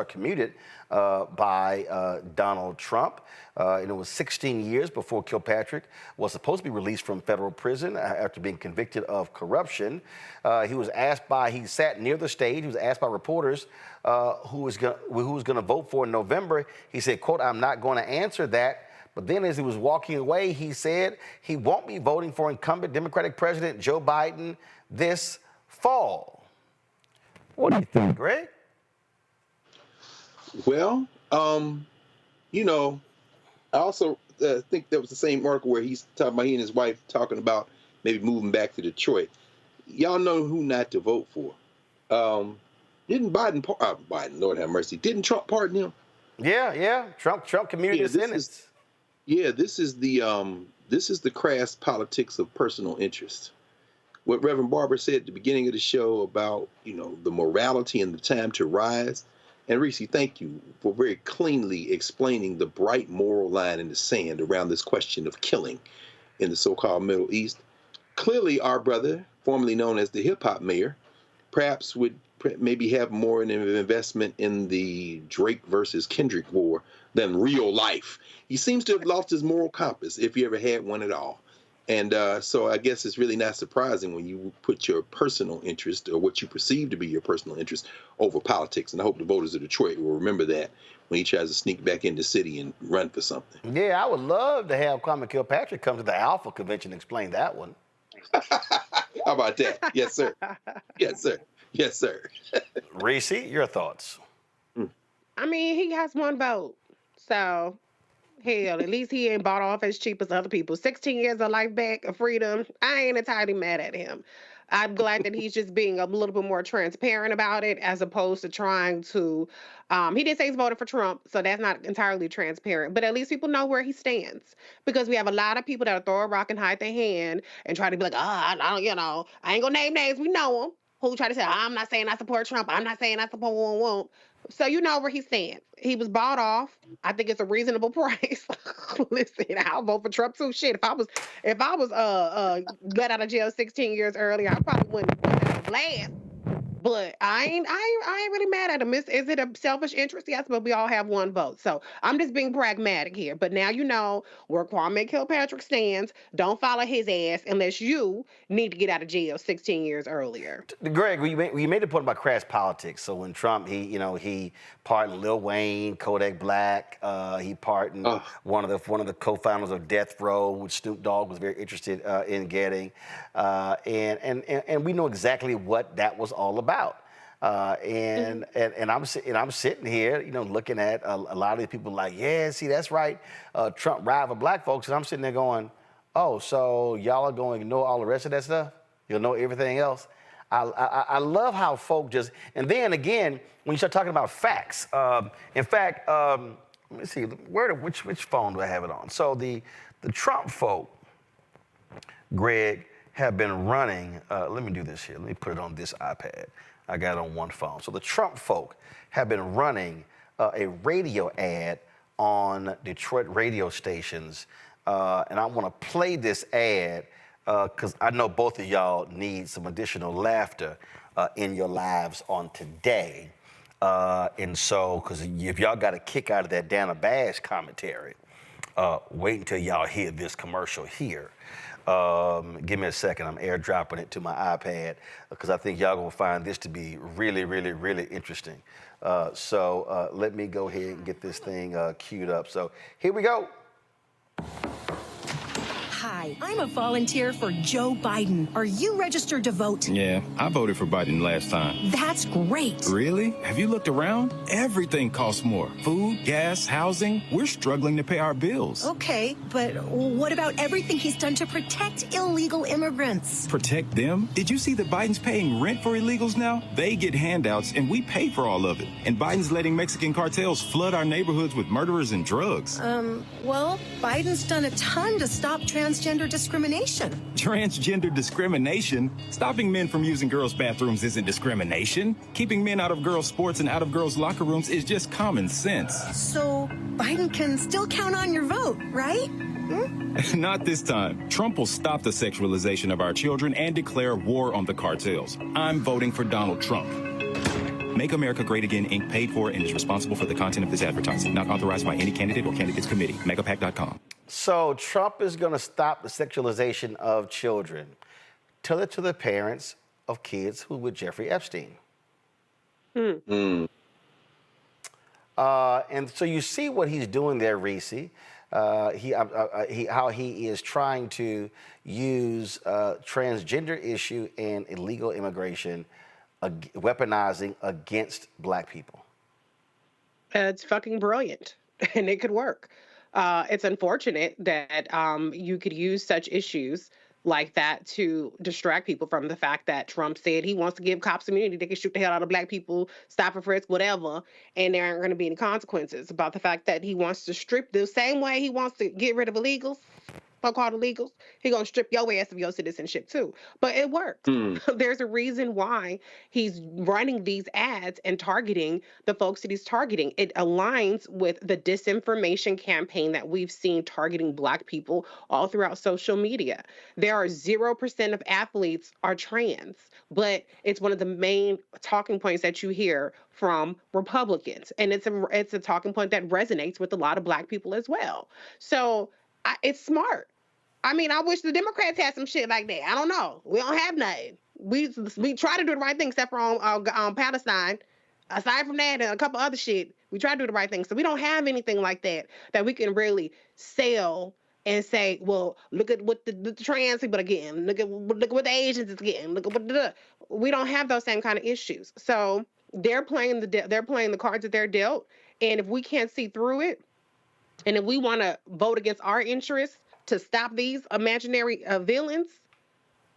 commuted by Donald Trump. And it was 16 years before Kilpatrick was supposed to be released from federal prison after being convicted of corruption. He sat near the stage. He was asked by reporters who was going to vote for in November. He said, quote, "I'm not going to answer that." But then as he was walking away, he said he won't be voting for incumbent Democratic President Joe Biden this fall. What do you think, Greg? Well, I also think that was the same article where he's talking about he and his wife talking about maybe moving back to Detroit. Y'all know who not to vote for. Didn't Biden, Lord have mercy, didn't Trump pardon him? Yeah. Trump commuted his sentence. This is the crass politics of personal interest. What Reverend Barber said at the beginning of the show about, the morality and the time to rise. And Reese, thank you for very cleanly explaining the bright moral line in the sand around this question of killing in the so-called Middle East. Clearly, our brother, formerly known as the hip-hop mayor, perhaps would maybe have more of an investment in the Drake versus Kendrick war than real life. He seems to have lost his moral compass, if he ever had one at all. And so I guess it's really not surprising when you put your personal interest or what you perceive to be your personal interest over politics. And I hope the voters of Detroit will remember that when he tries to sneak back in the city and run for something. Yeah, I would love to have Kwame Kilpatrick come to the Alpha Convention and explain that one. How about that? Yes, sir. Yes, sir. Yes, sir. Reese, your thoughts? I mean, he has one vote. So, hell, at least he ain't bought off as cheap as other people. 16 years of life back, of freedom. I ain't entirely mad at him. I'm glad that he's just being a little bit more transparent about it as opposed to trying to, he did say he's voted for Trump, so that's not entirely transparent, but at least people know where he stands because we have a lot of people that throw a rock and hide their hand and try to be like, I ain't gonna name names, we know them, who try to say, I'm not saying I support Trump, I'm not saying I support won't. So you know where he stands. He was bought off. I think it's a reasonable price. Listen, I'll vote for Trump too. Shit, if I was let out of jail 16 years earlier, I probably wouldn't have blast. But I ain't really mad at him. Is it a selfish interest? Yes, but we all have one vote. So I'm just being pragmatic here. But now you know where Kwame Kilpatrick stands. Don't follow his ass unless you need to get out of jail 16 years earlier. Greg, you made the point about crass politics. So when Trump, he pardoned Lil Wayne, Kodak Black. He pardoned one of the co-founders of Death Row, which Snoop Dogg was very interested in getting. And we know exactly what that was all about. And I'm sitting here, looking at a lot of these people like, yeah, see, that's right. Trump ride for black folks. And I'm sitting there going, oh, so y'all are going to ignore all the rest of that stuff? You'll know everything else? I love how folk just, and then again, when you start talking about facts, in fact, let me see, which phone do I have it on? So the Trump folk, Greg, have been running, let me do this here. Let me put it on this iPad. I got it on one phone. So the Trump folk have been running a radio ad on Detroit radio stations. And I want to play this ad because I know both of y'all need some additional laughter in your lives on today. And so, because if y'all got a kick out of that Dana Bash commentary, wait until y'all hear this commercial here. Give me a second. I'm airdropping it to my iPad because I think y'all gonna find this to be really, really, really interesting. So let me go ahead and get this thing queued up. So here we go. Hi, I'm a volunteer for Joe Biden. Are you registered to vote? Yeah, I voted for Biden last time. That's great. Really? Have you looked around? Everything costs more. Food, gas, housing. We're struggling to pay our bills. Okay, but what about everything he's done to protect illegal immigrants? Protect them? Did you see that Biden's paying rent for illegals now? They get handouts and we pay for all of it. And Biden's letting Mexican cartels flood our neighborhoods with murderers and drugs. Well, Biden's done a ton to stop transgender discrimination. Transgender discrimination? Stopping men from using girls' bathrooms isn't discrimination. Keeping men out of girls' sports and out of girls' locker rooms is just common sense. So Biden can still count on your vote, right? Not this time. Trump will stop the sexualization of our children and declare war on the cartels. I'm voting for Donald Trump. Make America Great Again, Inc. paid for and is responsible for the content of this advertising. Not authorized by any candidate or candidates committee. MegaPack.com. So Trump is going to stop the sexualization of children. Tell it to the parents of kids who were Jeffrey Epstein. And so you see what he's doing there, Reese. How he is trying to use transgender issue and illegal immigration, weaponizing against black people. It's fucking brilliant, and it could work. It's unfortunate that you could use such issues like that to distract people from the fact that Trump said he wants to give cops immunity. They can shoot the hell out of black people, stop and frisk, whatever, and there aren't going to be any consequences. About the fact that he wants to strip the same way he wants to get rid of illegals, so-called illegals, he gonna strip your ass of your citizenship too. But it works. There's a reason why he's running these ads and targeting the folks that he's targeting. It aligns with the disinformation campaign that we've seen targeting black people all throughout social media. There are 0% of athletes are trans, but it's one of the main talking points that you hear from Republicans. And it's a talking point that resonates with a lot of black people as well. So it's smart. I mean, I wish the Democrats had some shit like that. I don't know. We don't have nothing. We try to do the right thing, except for on Palestine. Aside from that and a couple other shit, we try to do the right thing. So we don't have anything like that we can really sell and say, well, look at what the trans people are getting. Look at what the Asians is getting. Look at what we don't have those same kind of issues. So they're playing the cards that they're dealt. And if we can't see through it, and if we want to vote against our interests to stop these imaginary villains,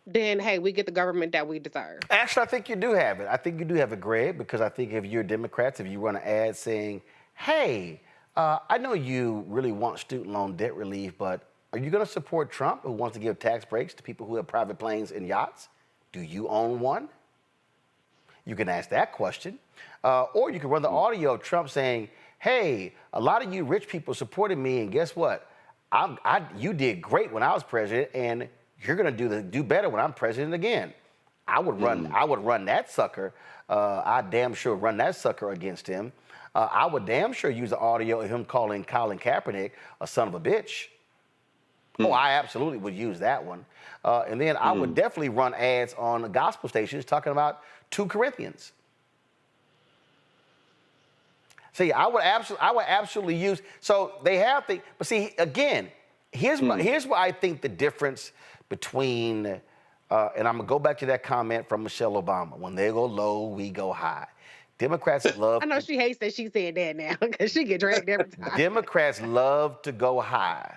then, hey, we get the government that we deserve. Actually, I think you do have it. I think you do have it, Greg, because I think if you're Democrats, if you run an ad saying, hey, I know you really want student loan debt relief, but are you going to support Trump, who wants to give tax breaks to people who have private planes and yachts? Do you own one? You can ask that question. Or you can run the audio of Trump saying, hey, a lot of you rich people supported me, and guess what? You did great when I was president, and you're gonna do better when I'm president again. I would run that sucker. I damn sure run that sucker against him. I would damn sure use the audio of him calling Colin Kaepernick a son of a bitch. Oh, I absolutely would use that one. And then I would definitely run ads on the gospel stations talking about 2 Corinthians. See, I would absolutely use. So they have the. But see, again, here's what I think the difference between. And I'm gonna go back to that comment from Michelle Obama. When they go low, we go high. Democrats love. I know she hates that she said that now because she get dragged every time. Democrats love to go high.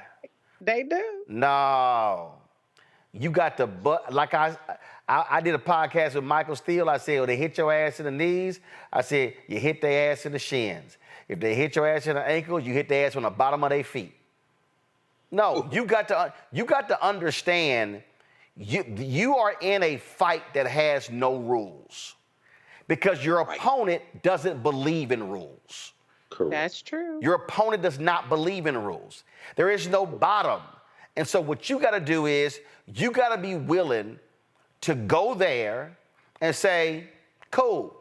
They do. No, you got the butt. Like I did a podcast with Michael Steele. I said, well, they hit your ass in the knees. I said, you hit their ass in the shins. If they hit your ass in the ankles, you hit their ass on the bottom of their feet. No, you got to understand, you are in a fight that has no rules because your opponent doesn't believe in rules. Correct. That's true. Your opponent does not believe in rules. There is no bottom. And so what you got to do is you got to be willing to go there and say, cool,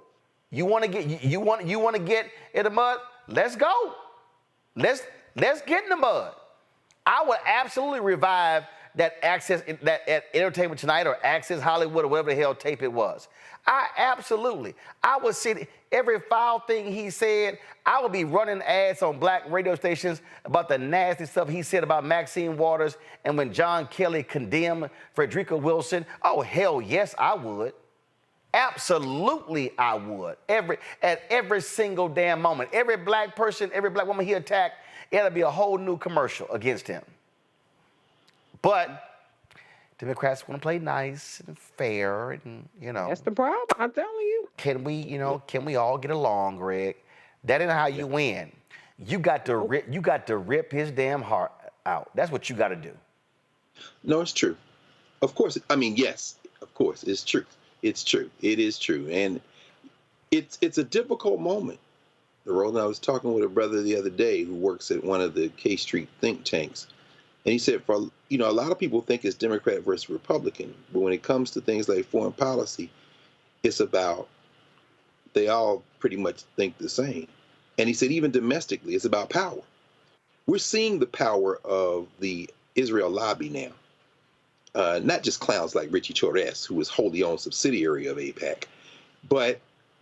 you want to get in the mud? Let's go. Let's get in the mud. I would absolutely revive that at Entertainment Tonight or Access Hollywood or whatever the hell tape it was. I would see every foul thing he said. I would be running ads on black radio stations about the nasty stuff he said about Maxine Waters and when John Kelly condemned Frederica Wilson. Oh, hell yes, I would. Absolutely, I would. At every single damn moment. Every black person, every black woman he attacked, it'll be a whole new commercial against him. But Democrats want to play nice and fair, and that's the problem. I'm telling you. Can we all get along, Greg? That ain't how you win. You got to rip his damn heart out. That's what you got to do. No, it's true. Of course. I mean, yes. Of course, it's true. It's true. It is true, and it's a difficult moment. Roland, I was talking with a brother the other day who works at one of the K Street think tanks. And he said, a lot of people think it's Democrat versus Republican, but when it comes to things like foreign policy, it's about, they all pretty much think the same. And he said, even domestically, it's about power. We're seeing the power of the Israel lobby now. Not just clowns like Richie Torres, who is wholly owned subsidiary of AIPAC, but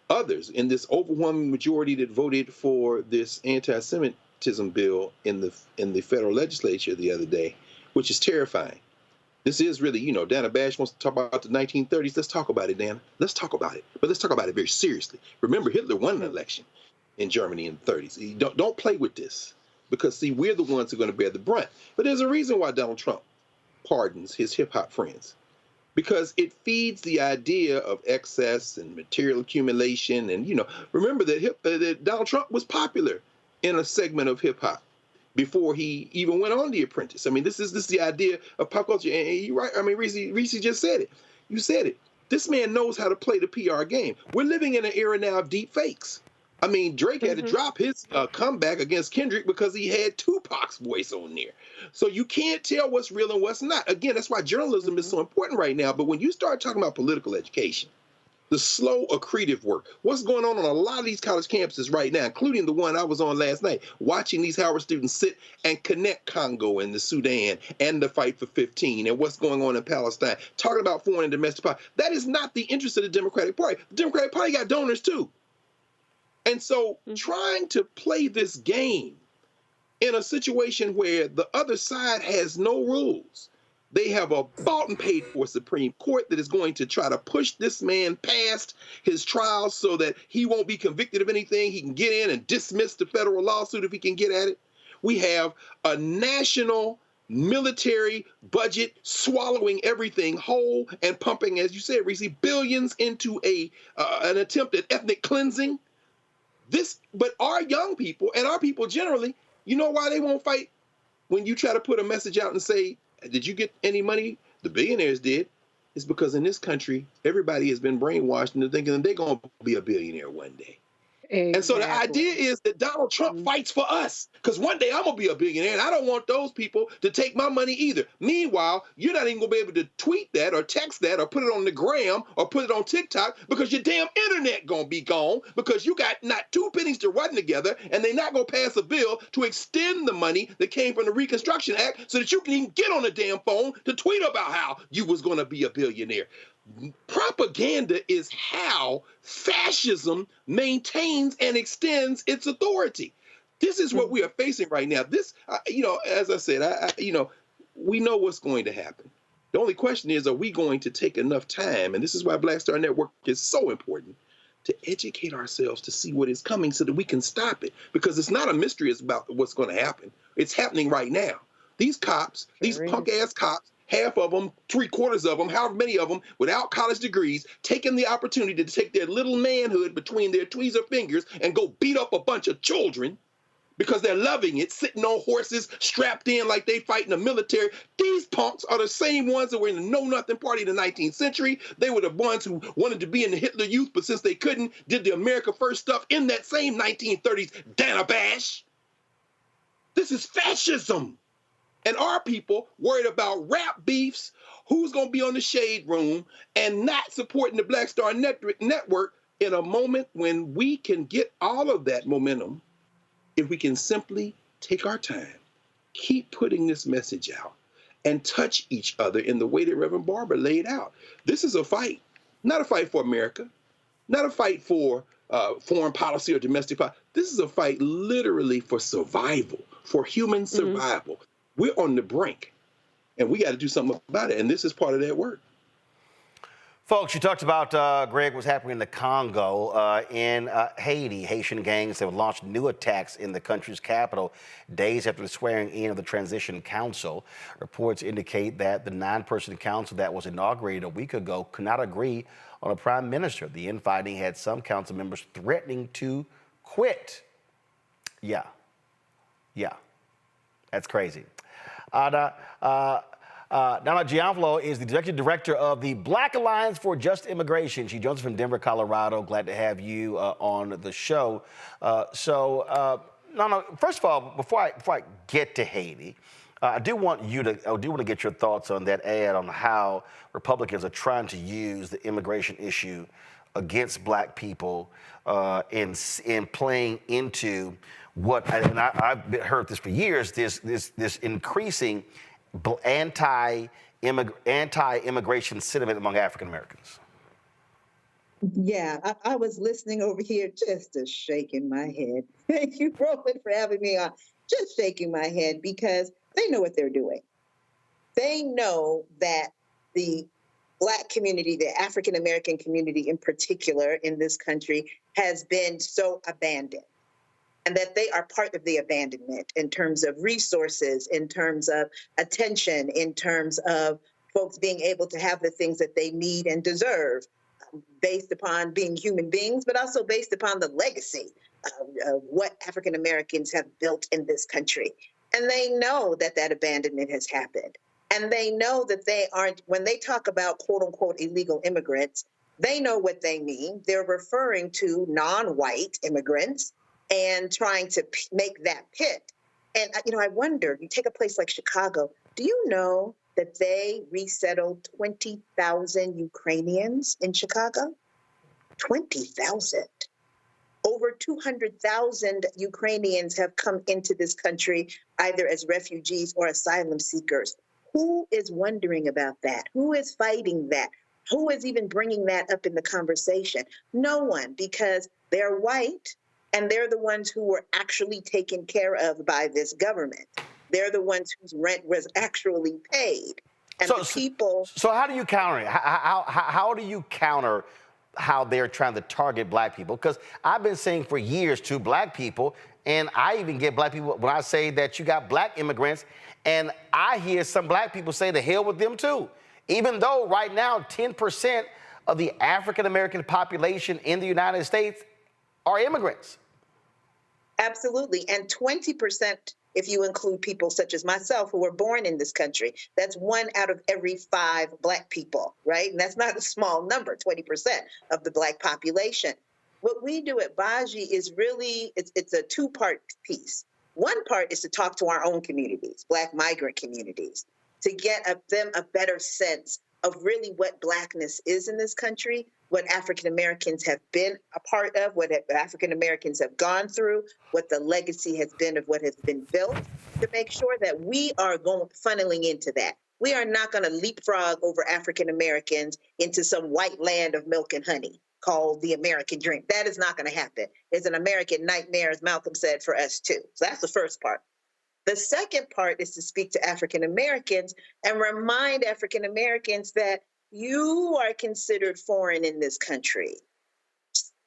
others in this overwhelming majority that voted for this anti-Semitism bill in the federal legislature the other day, which is terrifying. This is really, Dana Bash wants to talk about the 1930s. Let's talk about it, Dana. Let's talk about it. But let's talk about it very seriously. Remember, Hitler won an election in Germany in the 30s. Don't play with this, because, see, we're the ones who are going to bear the brunt. But there's a reason why Donald Trump pardons his hip-hop friends, because it feeds the idea of excess and material accumulation. And, remember that Donald Trump was popular in a segment of hip-hop before he even went on The Apprentice. I mean, this is the idea of pop culture. And you're right. I mean, Reese just said it. You said it. This man knows how to play the PR game. We're living in an era now of deep fakes. I mean, Drake had to drop his comeback against Kendrick because he had Tupac's voice on there. So you can't tell what's real and what's not. Again, that's why journalism is so important right now. But when you start talking about political education, the slow accretive work, what's going on a lot of these college campuses right now, including the one I was on last night, watching these Howard students sit and connect Congo and the Sudan and the fight for 15 and what's going on in Palestine, talking about foreign and domestic policy. That is not the interest of the Democratic Party. The Democratic Party got donors too. And so trying to play this game in a situation where the other side has no rules, they have a bought and paid for Supreme Court that is going to try to push this man past his trial so that he won't be convicted of anything. He can get in and dismiss the federal lawsuit if he can get at it. We have a national military budget swallowing everything whole and pumping, as you said, Reese, billions into an attempt at ethnic cleansing. But our young people and our people generally, you know why they won't fight? When you try to put a message out and say, did you get any money? The billionaires did. It's because in this country, everybody has been brainwashed into thinking that they're going to be a billionaire one day. Exactly. And so the idea is that Donald Trump fights for us, because one day I'm going to be a billionaire, and I don't want those people to take my money either. Meanwhile, you're not even going to be able to tweet that or text that or put it on the gram or put it on TikTok, because your damn internet going to be gone, because you got not two pennies to run together, and they're not going to pass a bill to extend the money that came from the Reconstruction Act so that you can even get on the damn phone to tweet about how you was going to be a billionaire. Propaganda is how fascism maintains and extends its authority. This is what we are facing right now. This, as I said, we know what's going to happen. The only question is, are we going to take enough time? And this is why Black Star Network is so important, to educate ourselves to see what is coming so that we can stop it. Because it's not a mystery about what's going to happen. It's happening right now. These cops, these punk-ass cops, half of them, 3/4 of them, however many of them, without college degrees, taking the opportunity to take their little manhood between their tweezer fingers and go beat up a bunch of children because they're loving it, sitting on horses, strapped in like they fighting the military. These punks are the same ones that were in the Know-Nothing Party in the 19th century. They were the ones who wanted to be in the Hitler Youth, but since they couldn't, did the America First stuff in that same 1930s Dana Bash. This is fascism. And our people worried about rap beefs, who's going to be on the Shade Room, and not supporting the Black Star Network in a moment when we can get all of that momentum if we can simply take our time, keep putting this message out, and touch each other in the way that Reverend Barber laid out. This is a fight, not a fight for America, not a fight for foreign policy or domestic policy. This is a fight literally for survival, for human survival. We're on the brink, and we got to do something about it, and this is part of that work. Folks, you talked about, Greg, what's happening in the Congo. In Haiti, Haitian gangs have launched new attacks in the country's capital days after the swearing in of the Transition Council. Reports indicate that the 9-person council that was inaugurated a week ago could not agree on a prime minister. The infighting had some council members threatening to quit. Yeah, that's crazy. Donna Gianfalo is the executive director of the Black Alliance for Just Immigration. She joins us from Denver, Colorado. Glad to have you on the show. Nana, first of all, before I get to Haiti, I do want to get your thoughts on that ad on how Republicans are trying to use the immigration issue against Black people in playing into what, and I've heard this for years, this increasing anti-immigration sentiment among African Americans. Yeah, I was listening over here just shaking my head. Thank you, Roland, for having me on. Just shaking my head because they know what they're doing. They know that the Black community, the African American community in particular in this country, has been so abandoned. And that they are part of the abandonment in terms of resources, in terms of attention, in terms of folks being able to have the things that they need and deserve based upon being human beings, but also based upon the legacy of what African Americans have built in this country. And they know that that abandonment has happened. And they know that they aren't, when they talk about quote unquote illegal immigrants, they know what they mean. They're referring to non-white immigrants and trying to make that pit. And, I wonder, you take a place like Chicago, do you know that they resettled 20,000 Ukrainians in Chicago? 20,000. Over 200,000 Ukrainians have come into this country, either as refugees or asylum seekers. Who is wondering about that? Who is fighting that? Who is even bringing that up in the conversation? No one, because they're white. And they're the ones who were actually taken care of by this government. They're the ones whose rent was actually paid. And the people. So how do you counter it? How do you counter how they're trying to target Black people? Because I've been saying for years to Black people, and I even get Black people when I say that you got Black immigrants, and I hear some Black people say to hell with them too. Even though right now 10% of the African American population in the United States are immigrants. Absolutely. And 20%, if you include people such as myself who were born in this country, that's 1 out of every 5 Black people, right? And that's not a small number, 20% of the Black population. What we do at Baji is really, it's a 2-part piece. One part is to talk to our own communities, Black migrant communities, to get them a better sense of really what Blackness is in this country, what African Americans have been a part of, what African Americans have gone through, what the legacy has been of what has been built, to make sure that we are funneling into that. We are not going to leapfrog over African Americans into some white land of milk and honey called the American dream. That is not going to happen. It's an American nightmare, as Malcolm said, for us too. So that's the first part. The second part is to speak to African Americans and remind African Americans that you are considered foreign in this country.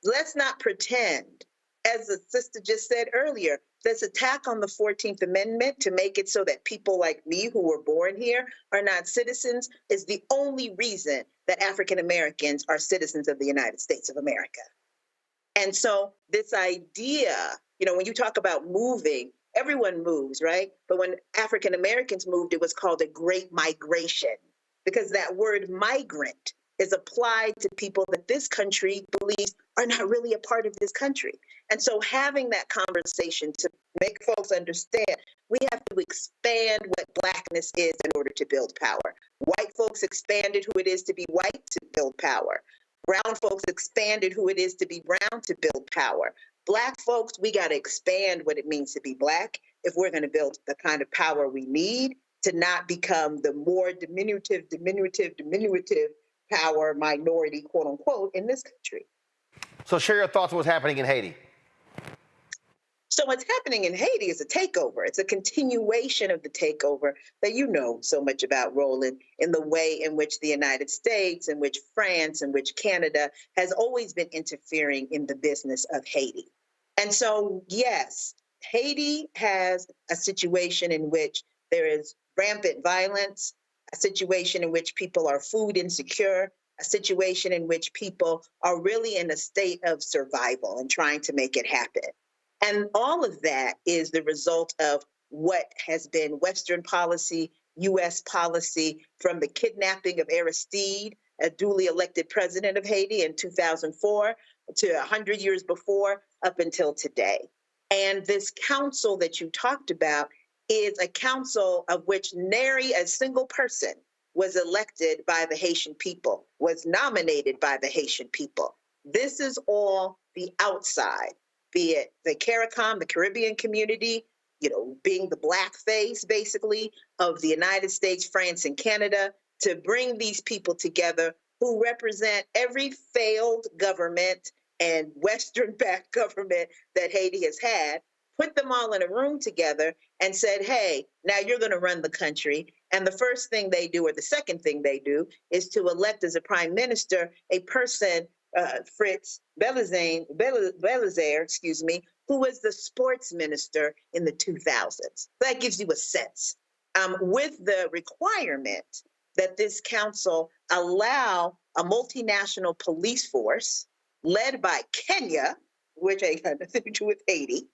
Let's not pretend, as the sister just said earlier, this attack on the 14th Amendment to make it so that people like me who were born here are not citizens is the only reason that African Americans are citizens of the United States of America. And so this idea, when you talk about moving, everyone moves, right? But when African Americans moved, it was called a great migration, because that word migrant is applied to people that this country believes are not really a part of this country. And so having that conversation to make folks understand, we have to expand what Blackness is in order to build power. White folks expanded who it is to be white to build power. Brown folks expanded who it is to be brown to build power. Black folks, we got to expand what it means to be Black if we're going to build the kind of power we need to not become the more diminutive power minority, quote unquote, in this country. So share your thoughts on what's happening in Haiti. So what's happening in Haiti is a takeover. It's a continuation of the takeover that you know so much about, Roland, in the way in which the United States, in which France, in which Canada has always been interfering in the business of Haiti. And so, yes, Haiti has a situation in which there is rampant violence, a situation in which people are food insecure, a situation in which people are really in a state of survival and trying to make it happen. And all of that is the result of what has been Western policy, U.S. policy, from the kidnapping of Aristide, a duly elected president of Haiti in 2004, to 100 years before, up until today. And this council that you talked about is a council of which nary a single person was elected by the Haitian people, was nominated by the Haitian people. This is all the outside, be it the CARICOM, the Caribbean community, being the black face, basically, of the United States, France, and Canada, to bring these people together who represent every failed government and Western-backed government that Haiti has had, put them all in a room together and said, hey, now you're going to run the country. And the first thing they do, or the second thing they do, is to elect as a prime minister a person, Fritz Belizaire, who was the sports minister in the 2000s. That gives you a sense. With the requirement that this council allow a multinational police force led by Kenya, which ain't got nothing to do with Haiti,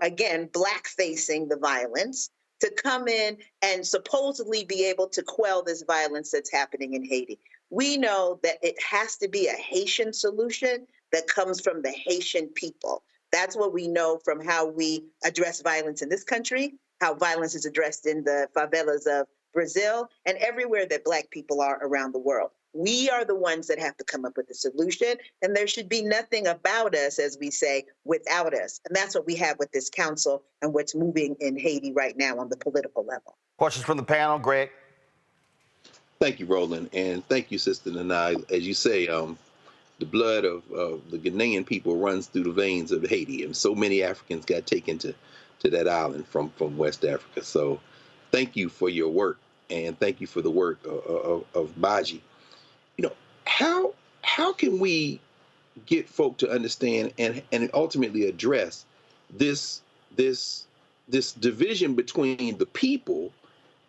again, black-facing the violence, to come in and supposedly be able to quell this violence that's happening in Haiti. We know that it has to be a Haitian solution that comes from the Haitian people. That's what we know from how we address violence in this country, how violence is addressed in the favelas of Brazil, and everywhere that Black people are around the world. We are the ones that have to come up with a solution, and there should be nothing about us, as we say, without us. And that's what we have with this council and what's moving in Haiti right now on the political level. Questions from the panel, Greg? Thank you, Roland, and thank you, Sister Nanai. As you say, the blood of the Ghanaian people runs through the veins of Haiti, and so many Africans got taken to that island from West Africa. So thank you for your work, and thank you for the work of Baji. How can we get folk to understand and ultimately address this division between the people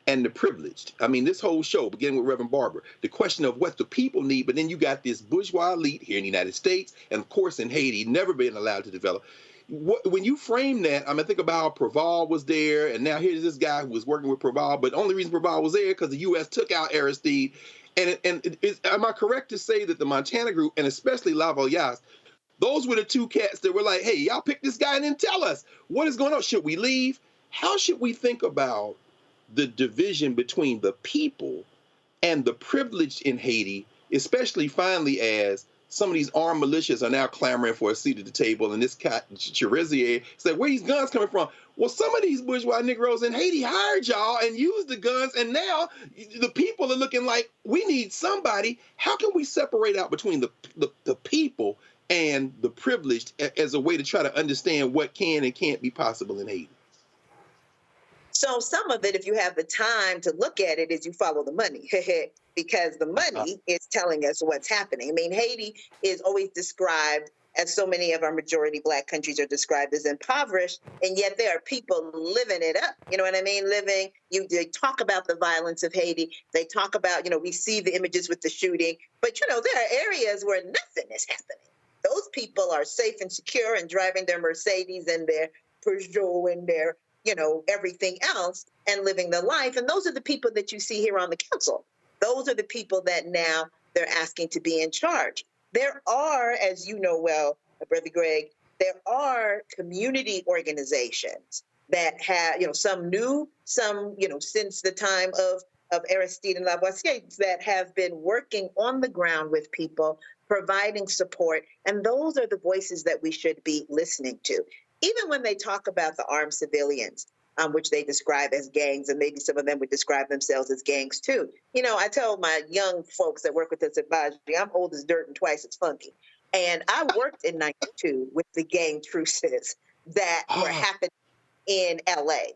and the privileged? I mean, this whole show, beginning with Reverend Barber, the question of what the people need, but then you got this bourgeois elite here in the United States, and of course in Haiti, never been allowed to develop. When you frame that, I think about how Preval was there, and now here's this guy who was working with Preval, but the only reason Preval was there because the U.S. took out Aristide. And am I correct to say that the Montana group, and especially Lavoyas, those were the two cats that were like, hey, y'all pick this guy and then tell us what is going on. Should we leave? How should we think about the division between the people and the privileged in Haiti, especially finally as some of these armed militias are now clamoring for a seat at the table, and this cat, Cherizier, said, where these guns coming from? Well, some of these bourgeois Negroes in Haiti hired y'all and used the guns, and now the people are looking like, we need somebody. How can we separate out between the people and the privileged as a way to try to understand what can and can't be possible in Haiti? So some of it, if you have the time to look at it, is you follow the money, because the money is telling us what's happening. I mean, Haiti is always described, as so many of our majority Black countries are described, as impoverished, and yet there are people living it up. You know what I mean? They talk about the violence of Haiti. They talk about, we see the images with the shooting, but, there are areas where nothing is happening. Those people are safe and secure and driving their Mercedes and their Peugeot and their everything else and living their life. And those are the people that you see here on the council. Those are the people that now they're asking to be in charge. There are, as you know well, Brother Greg, there are community organizations that have, some new, some, since the time of Aristide and Lavoisier, that have been working on the ground with people, providing support. And those are the voices that we should be listening to. Even when they talk about the armed civilians, which they describe as gangs, and maybe some of them would describe themselves as gangs too. You know, I tell my young folks that work with us at Baji, I'm old as dirt and twice as funky. And I worked in 92 with the gang truces that were happening in LA.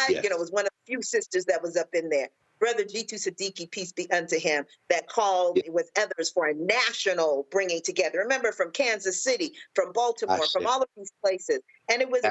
You know, was one of the few sisters that was up in there. Brother Jitu Siddiqui, peace be unto him, that called with others for a national bringing together. Remember, from Kansas City, from Baltimore, from all of these places. And it was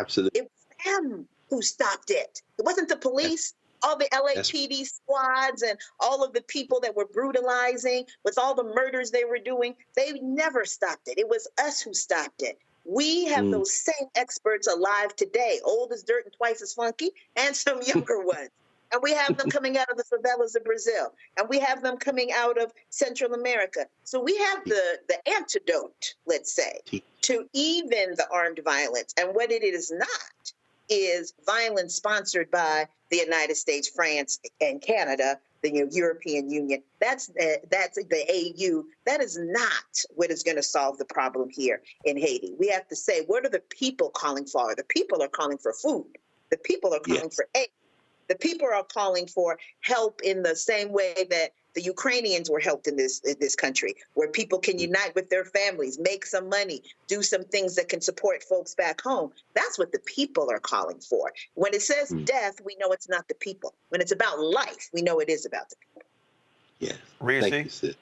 them who stopped it. It wasn't the police. All the LAPD squads and all of the people that were brutalizing with all the murders they were doing, they never stopped it. It was us who stopped it. We have those same experts alive today, old as dirt and twice as funky, and some younger ones. And we have them coming out of the favelas of Brazil, and we have them coming out of Central America. So we have the antidote, let's say, to even the armed violence. And what it is not is violence sponsored by the United States, France, and Canada, the European Union. That's the AU. That is not what is going to solve the problem here in Haiti. We have to say, what are the people calling for? The people are calling for food. The people are calling for aid. The people are calling for help in the same way that the Ukrainians were helped in this country, where people can unite with their families, make some money, do some things that can support folks back home. That's what the people are calling for. When it says death, we know it's not the people. When it's about life, we know it is about the people. Yes. Reese? Thank you, Sid.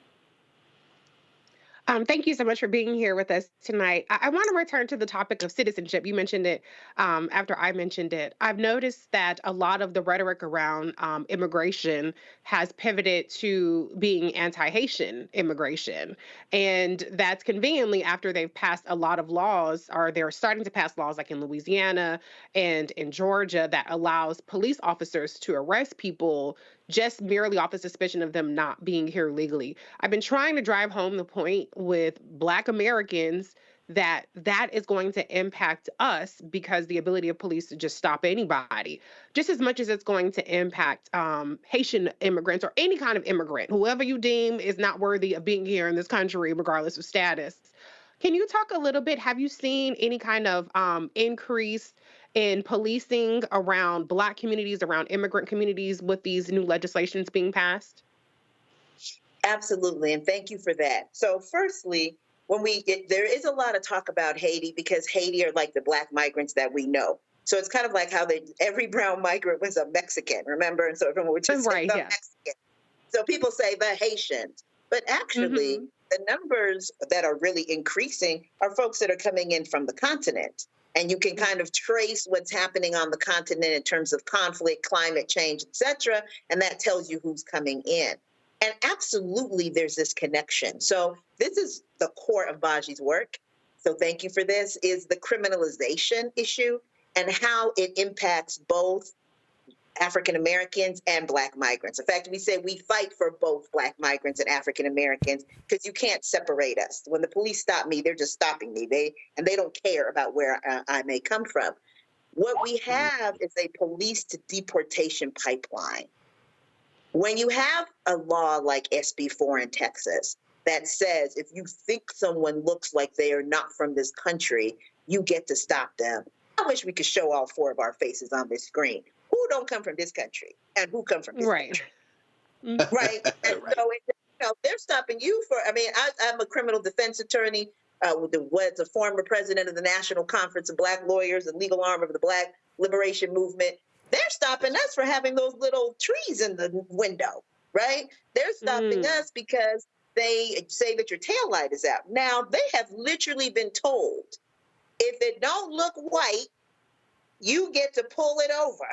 Thank you so much for being here with us tonight. I want to return to the topic of citizenship. You mentioned it after I mentioned it. I've noticed that a lot of the rhetoric around immigration has pivoted to being anti-Haitian immigration. And that's conveniently after they've passed a lot of laws, or they're starting to pass laws like in Louisiana and in Georgia that allows police officers to arrest people just merely off the suspicion of them not being here legally. I've been trying to drive home the point with Black Americans that is going to impact us, because the ability of police to just stop anybody, just as much as it's going to impact Haitian immigrants or any kind of immigrant, whoever you deem is not worthy of being here in this country, regardless of status. Can you talk a little bit? Have you seen any kind of increase in policing around Black communities, around immigrant communities with these new legislations being passed? Absolutely, and thank you for that. So firstly, there is a lot of talk about Haiti because Haiti are like the Black migrants that we know. So it's kind of like how every brown migrant was a Mexican, remember? And so everyone would just say the Mexican. So people say the Haitians, but actually the numbers that are really increasing are folks that are coming in from the continent. And you can kind of trace what's happening on the continent in terms of conflict, climate change, et cetera, and that tells you who's coming in. And absolutely, there's this connection. So this is the core of Baji's work. So thank you for this, is the criminalization issue and how it impacts both African Americans and Black migrants. In fact, we say we fight for both Black migrants and African Americans because you can't separate us. When the police stop me, they're just stopping me. They don't care about where I may come from. What we have is a police to deportation pipeline. When you have a law like SB 4 in Texas that says if you think someone looks like they are not from this country, you get to stop them. I wish we could show all four of our faces on this screen. Who don't come from this country and who come from this country? Right. And so they're stopping you for, I'm a criminal defense attorney, was a former president of the National Conference of Black Lawyers, the legal arm of the Black Liberation Movement. They're stopping us for having those little trees in the window, right? They're stopping us because they say that your taillight is out. Now, they have literally been told, if it don't look white, you get to pull it over,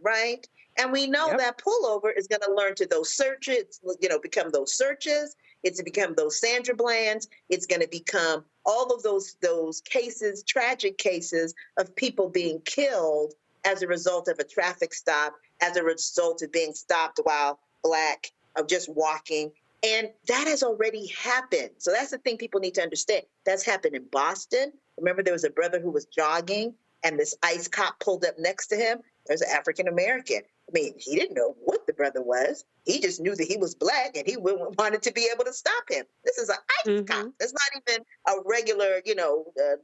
right? And we know that pullover is going to learn to those searches, become those searches. It's to become those Sandra Blands. It's going to become all of those cases, tragic cases of people being killed as a result of a traffic stop, as a result of being stopped while Black, of just walking. And that has already happened. So that's the thing people need to understand. That's happened in Boston. Remember, there was a brother who was jogging and this ICE cop pulled up next to him. There's an African American. He didn't know what the brother was. He just knew that he was Black and he wanted to be able to stop him. This is an ICE cop. It's not even a regular,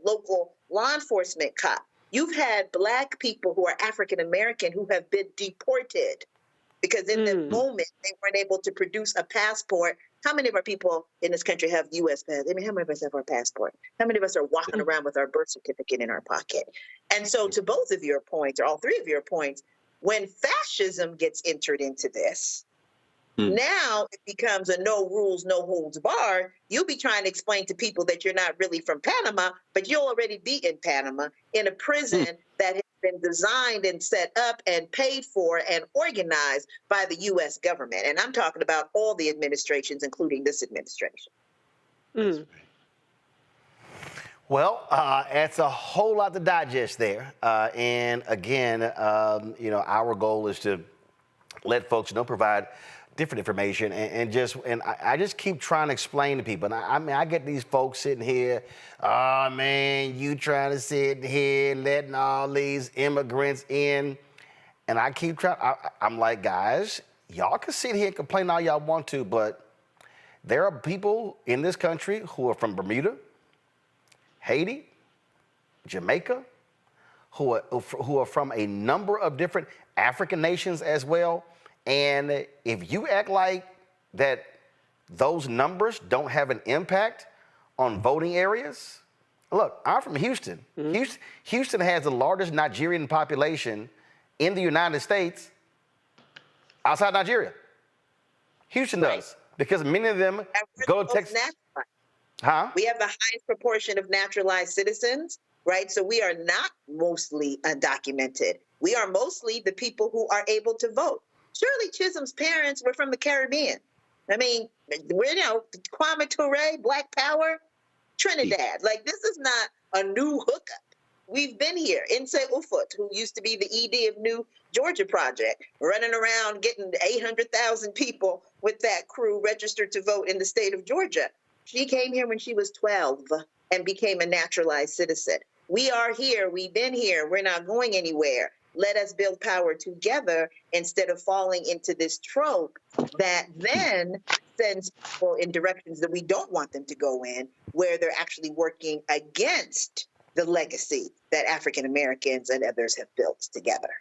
local law enforcement cop. You've had Black people who are African American who have been deported because in the moment they weren't able to produce a passport. How many of our people in this country have U.S. passports? I mean, how many of us have our passport? How many of us are walking around with our birth certificate in our pocket? And so to both of your points, or all three of your points, when fascism gets entered into this, now it becomes a no rules, no holds barred. You'll be trying to explain to people that you're not really from Panama, but you'll already be in Panama in a prison that has been designed and set up and paid for and organized by the U.S. government. And I'm talking about all the administrations, including this administration. Well, it's a whole lot to digest there. And again, you know, our goal is to let folks know, provide different information, and I just keep trying to explain to people. And I mean, I get these folks sitting here, oh man, you trying to sit here letting all these immigrants in, and I keep trying. I'm like, guys, y'all can sit here and complain all y'all want to, but there are people in this country who are from Bermuda, Haiti, Jamaica, who are from a number of different African nations as well. And if you act like that those numbers don't have an impact on voting areas, look, I'm from Houston. Houston has the largest Nigerian population in the United States outside Nigeria. Houston does, because many of them go to Texas. We have the highest proportion of naturalized citizens, right? So we are not mostly undocumented. We are mostly the people who are able to vote. Shirley Chisholm's parents were from the Caribbean. I mean, you know, Kwame Ture, Black Power, Trinidad. Like, this is not a new hookup. We've been here. Inse Ufot, who used to be the ED of New Georgia Project, running around getting 800,000 people with that crew registered to vote in the state of Georgia. She came here when she was 12 and became a naturalized citizen. We are here. We've been here. We're not going anywhere. Let us build power together instead of falling into this trope that then sends people in directions that we don't want them to go in, where they're actually working against the legacy that African Americans and others have built together.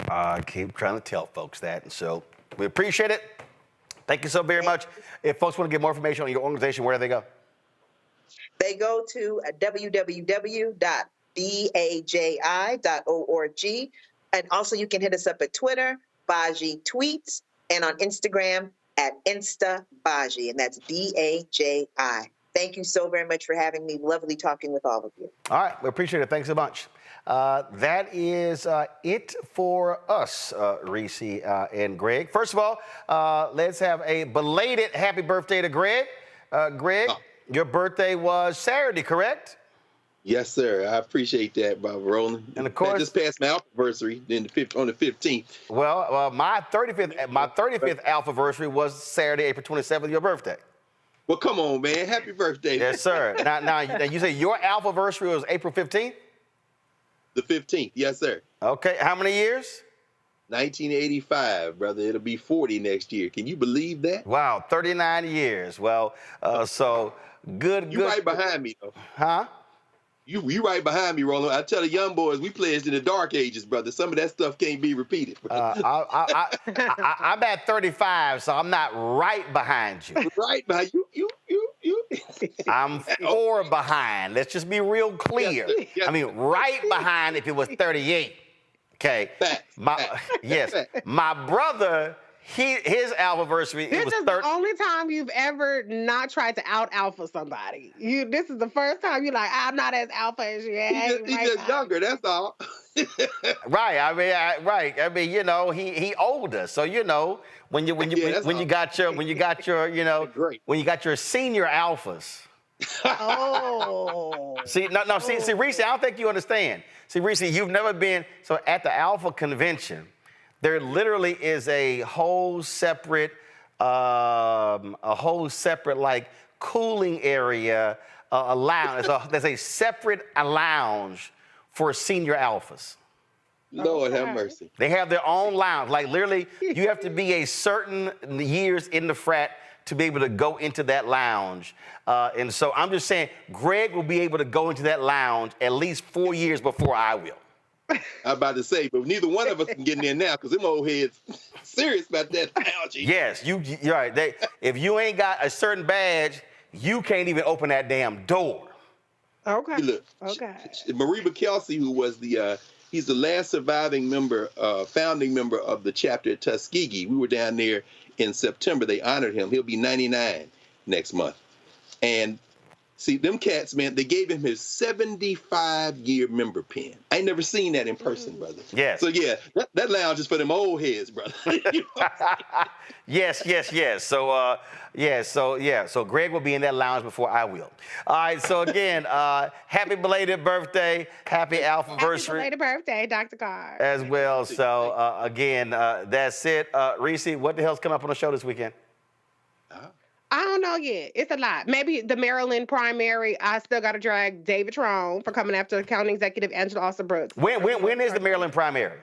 I keep trying to tell folks that, and so we appreciate it. Thank you so very much. If folks want to get more information on your organization, where do they go? They go to www.baji.org. And also you can hit us up at Twitter, Baji Tweets, and on Instagram at InstaBaji, and that's BAJI. Thank you so very much for having me. Lovely talking with all of you. All right, we appreciate it. Thanks so much. That is it for us, Reese and Greg. First of all, let's have a belated happy birthday to Greg. Greg, your birthday was Saturday, correct? Yes, sir. I appreciate that, Bob Roland. And of course, I just passed my anniversary on the 15th. Well, my 35th anniversary was Saturday, April 27th, your birthday. Well, come on, man. Happy birthday. Yes, sir. now you say your anniversary was April 15th? The 15th, yes, sir. Okay, how many years? 1985, brother. It'll be 40 next year. Can you believe that? Wow, 39 years. Well, so good. You right behind me, though. Huh? You right behind me, Roland. I tell the young boys, we pledged in the dark ages, brother. Some of that stuff can't be repeated. I'm at 35, so I'm not right behind you. Right behind you. I'm 4 behind. Let's just be real clear. Yes. I mean, right behind if it was 38. Okay. Yes. My brother, his anniversary, This it was is the only time you've ever not tried to out alpha somebody. This is the first time you're like, I'm not as alpha as you. He's just younger, that's all. Right. I mean, you know, he older. So, you know, when you got your senior alphas. Oh. See, Reese, I don't think you understand. See, Reese, you've never been, so at the Alpha Convention, there literally is a whole separate like cooling area, a lounge. There's a separate lounge for senior alphas. Lord have mercy. They have their own lounge. Like literally, you have to be a certain years in the frat to be able to go into that lounge. And so I'm just saying, Greg will be able to go into that lounge at least 4 years before I will. I'm about to say, but neither one of us can get in there now because them old heads serious about that lounge. Yes, you're right. If you ain't got a certain badge, you can't even open that damn door. Okay. Look, Mariba Kelsey, who was he's the last surviving member, founding member of the chapter at Tuskegee. We were down there in September. They honored him. He'll be 99 next month. And see, them cats, man, they gave him his 75-year member pin. I ain't never seen that in person, brother. Yes. So, yeah, that lounge is for them old heads, brother. You know Yes. So Greg will be in that lounge before I will. All right, so again, happy belated birthday. Happy Alphaversary. Happy belated birthday, Dr. Carr. As well. So, again, that's it. Reese, what the hell's coming up on the show this weekend? I don't know yet. It's a lot. Maybe the Maryland primary. I still got to drag David Trone for coming after County Executive Angela Austin Brooks. When is the Maryland primary?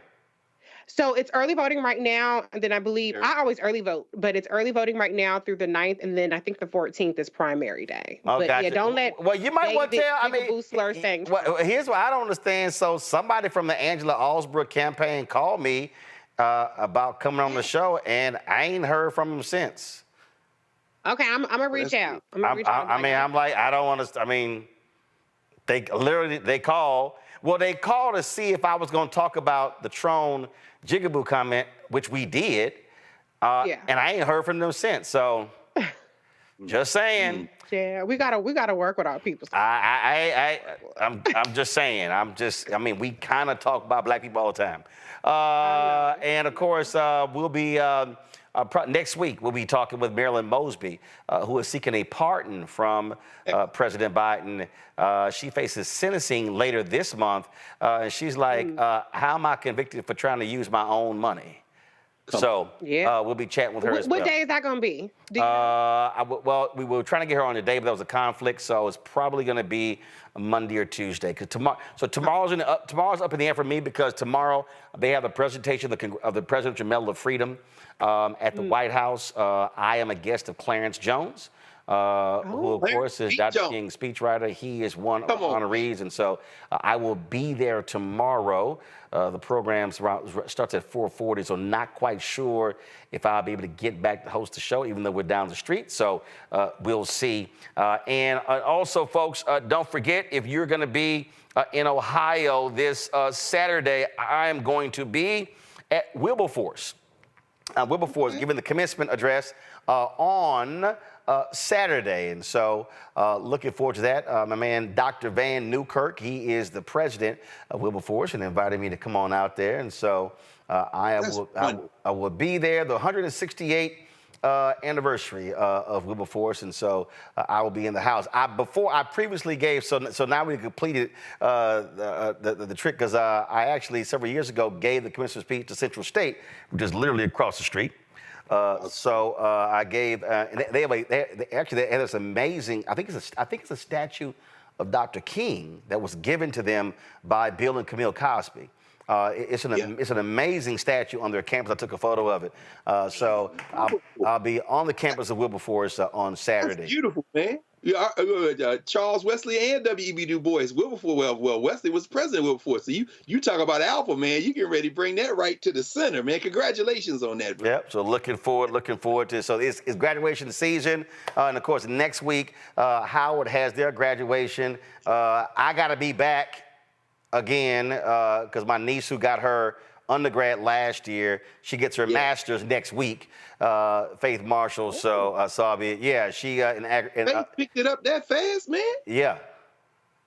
So it's early voting right now, and then I believe I always early vote, but it's early voting right now through the 9th, and then I think the 14th is primary day. Oh, but gotcha. yeah, don't let you might want to tell. I mean, slur things. Here's what I don't understand. So somebody from the Angela Alsbrook campaign called me about coming on the show, and I ain't heard from him since. Okay, I'm gonna reach out. I don't want to. I mean, they called. Well, they called to see if I was going to talk about the Trone Jigaboo comment, which we did. And I ain't heard from them since. So, just saying. Yeah, we gotta work with our people. I'm just saying. I mean, we kind of talk about black people all the time. And of course, we'll be. Next week, we'll be talking with Marilyn Mosby, who is seeking a pardon from President Biden. She faces sentencing later this month, and she's like, how am I convicted for trying to use my own money? We'll be chatting with her as well. What day is that going to be? Well, we were trying to get her on today, but there was a conflict, so it's probably going to be Monday or Tuesday. Tomorrow's up in the air for me because tomorrow they have the presentation of the Presidential Medal of Freedom at the White House. I am a guest of Clarence Jones, who, of course, is Dr. King's speechwriter. He is one of the honorees, and so I will be there tomorrow. The program starts at 4:40, so not quite sure if I'll be able to get back to host the show, even though we're down the street. So we'll see. And also, folks, don't forget, if you're going to be in Ohio this Saturday, I am going to be at Wilberforce. Wilberforce giving the commencement address on Saturday. And so looking forward to that. My man, Dr. Van Newkirk, he is the president of Wilberforce and invited me to come on out there. And so I will be there, the 168th anniversary of Wilberforce. And so I will be in the house. I previously gave, so now we completed the trick because I actually several years ago gave the commencement speech to Central State, which is literally across the street. I gave, and they have this amazing, I think it's a statue of Dr. King that was given to them by Bill and Camille Cosby. It's an amazing statue on their campus. I took a photo of it. I'll be on the campus of Wilberforce on Saturday. That's beautiful, man. Charles Wesley and W.E.B. Du Bois, Wilberforce. Well, Wesley was president of Wilberforce. So you talk about alpha, man. You getting ready to bring that right to the center, man. Congratulations on that, bro. Yep. So looking forward to. So it's graduation season, and of course next week Howard has their graduation. I got to be back again because my niece who got her undergrad last year, she gets her master's next week. Faith Marshall, so I'll be, she Faith picked it up that fast, man. Yeah.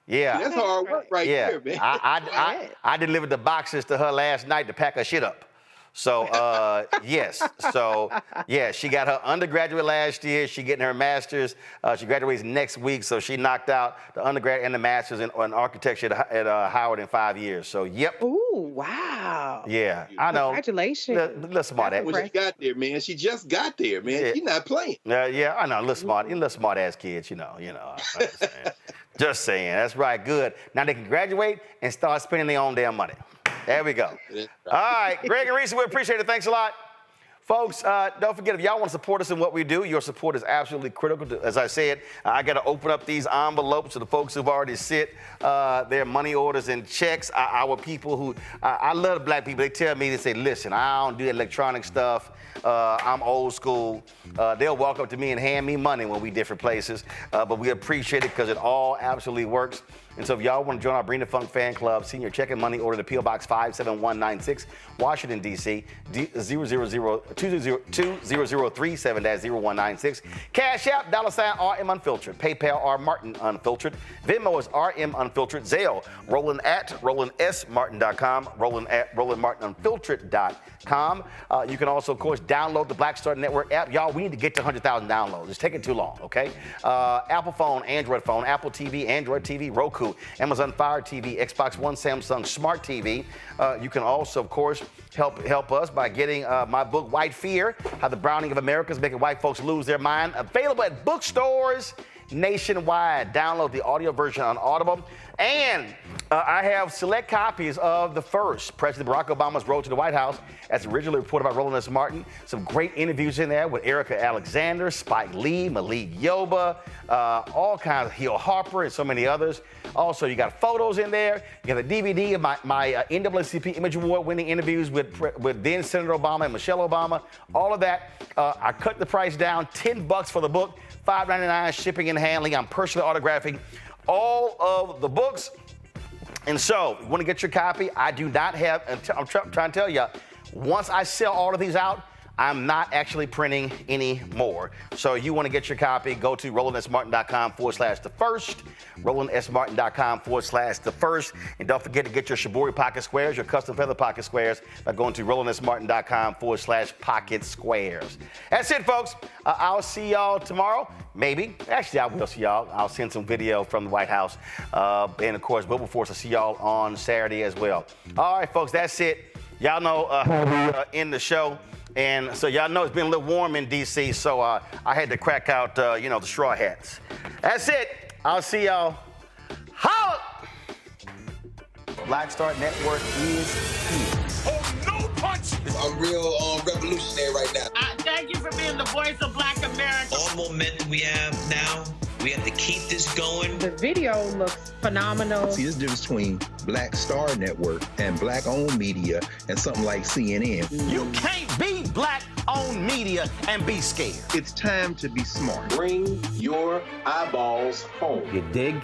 That's hard work right there, man. I delivered the boxes to her last night to pack her shit up. So, yes. So, she got her undergraduate last year. She getting her master's. She graduates next week. So she knocked out the undergrad and the master's in architecture at Howard in 5 years. So, yep. Ooh, wow. Yeah, I know. Congratulations. Little smart ass. When she got there, man. She just got there, man. Yeah. She's not playing. Yeah, I know. Little smart ass kids, you know. Just saying. That's right. Good. Now they can graduate and start spending their own damn money. There we go. All right, Greg and Reese, we appreciate it. Thanks a lot. Folks, don't forget, if y'all want to support us in what we do, your support is absolutely critical. As I said, I got to open up these envelopes to the folks who've already sent their money orders and checks. Our people who, I love black people. They tell me, they say, listen, I don't do electronic stuff. I'm old school. They'll walk up to me and hand me money when we different places. But we appreciate it because it all absolutely works. And so if y'all want to join our Bring the Funk fan club, send your check and money order to P.O. Box 57196, Washington, D.C., 20037-0196. Cash App, $RM Unfiltered. PayPal, R Martin Unfiltered. Venmo is RM Unfiltered. Zelle, Roland at RolandSMartin.com, Roland at RolandMartinUnfiltered.com. You can also, of course, download the Black Star Network app. Y'all, we need to get to 100,000 downloads. It's taking too long, okay? Apple phone, Android phone, Apple TV, Android TV, Roku, Amazon Fire TV, Xbox One, Samsung Smart TV. You can also, of course, help us by getting my book, White Fear, How the Browning of America is Making White Folks Lose Their Mind. Available at bookstores nationwide. Download the audio version on Audible. And I have select copies of The First, President Barack Obama's Road to the White House, as originally reported by Roland S. Martin. Some great interviews in there with Erica Alexander, Spike Lee, Malik Yoba, all kinds of Hill Harper, and so many others. Also, you got photos in there. You got a DVD of my NAACP Image Award winning interviews with then Senator Obama and Michelle Obama. All of that. I cut the price down, $10 for the book, $5.99 shipping and handling. I'm personally autographing all of the books. And so, you want to get your copy? I do not have, I'm trying to tell you, once I sell all of these out, I'm not actually printing any more. So you want to get your copy, go to RolandSMartin.com/thefirst, RolandSMartin.com/thefirst. And don't forget to get your Shibori pocket squares, your custom feather pocket squares, by going to RolandSMartin.com/pocket squares. That's it, folks. I'll see y'all tomorrow. Maybe. Actually, I will see y'all. I'll send some video from the White House. And of course, Wilberforce, I'll see y'all on Saturday as well. All right, folks, that's it. Y'all know how we end the show. And so y'all know it's been a little warm in D.C., so I had to crack out, the straw hats. That's it. I'll see y'all. Holla! Black Star Network is here. Oh, no punch! I'm real revolutionary right now. Thank you for being the voice of Black America. All momentum we have now, we have to keep this going. The video looks phenomenal. See, there's a difference between Black Star Network and black-owned media and something like CNN. You can't be black-owned media and be scared. It's time to be smart. Bring your eyeballs home. You dig?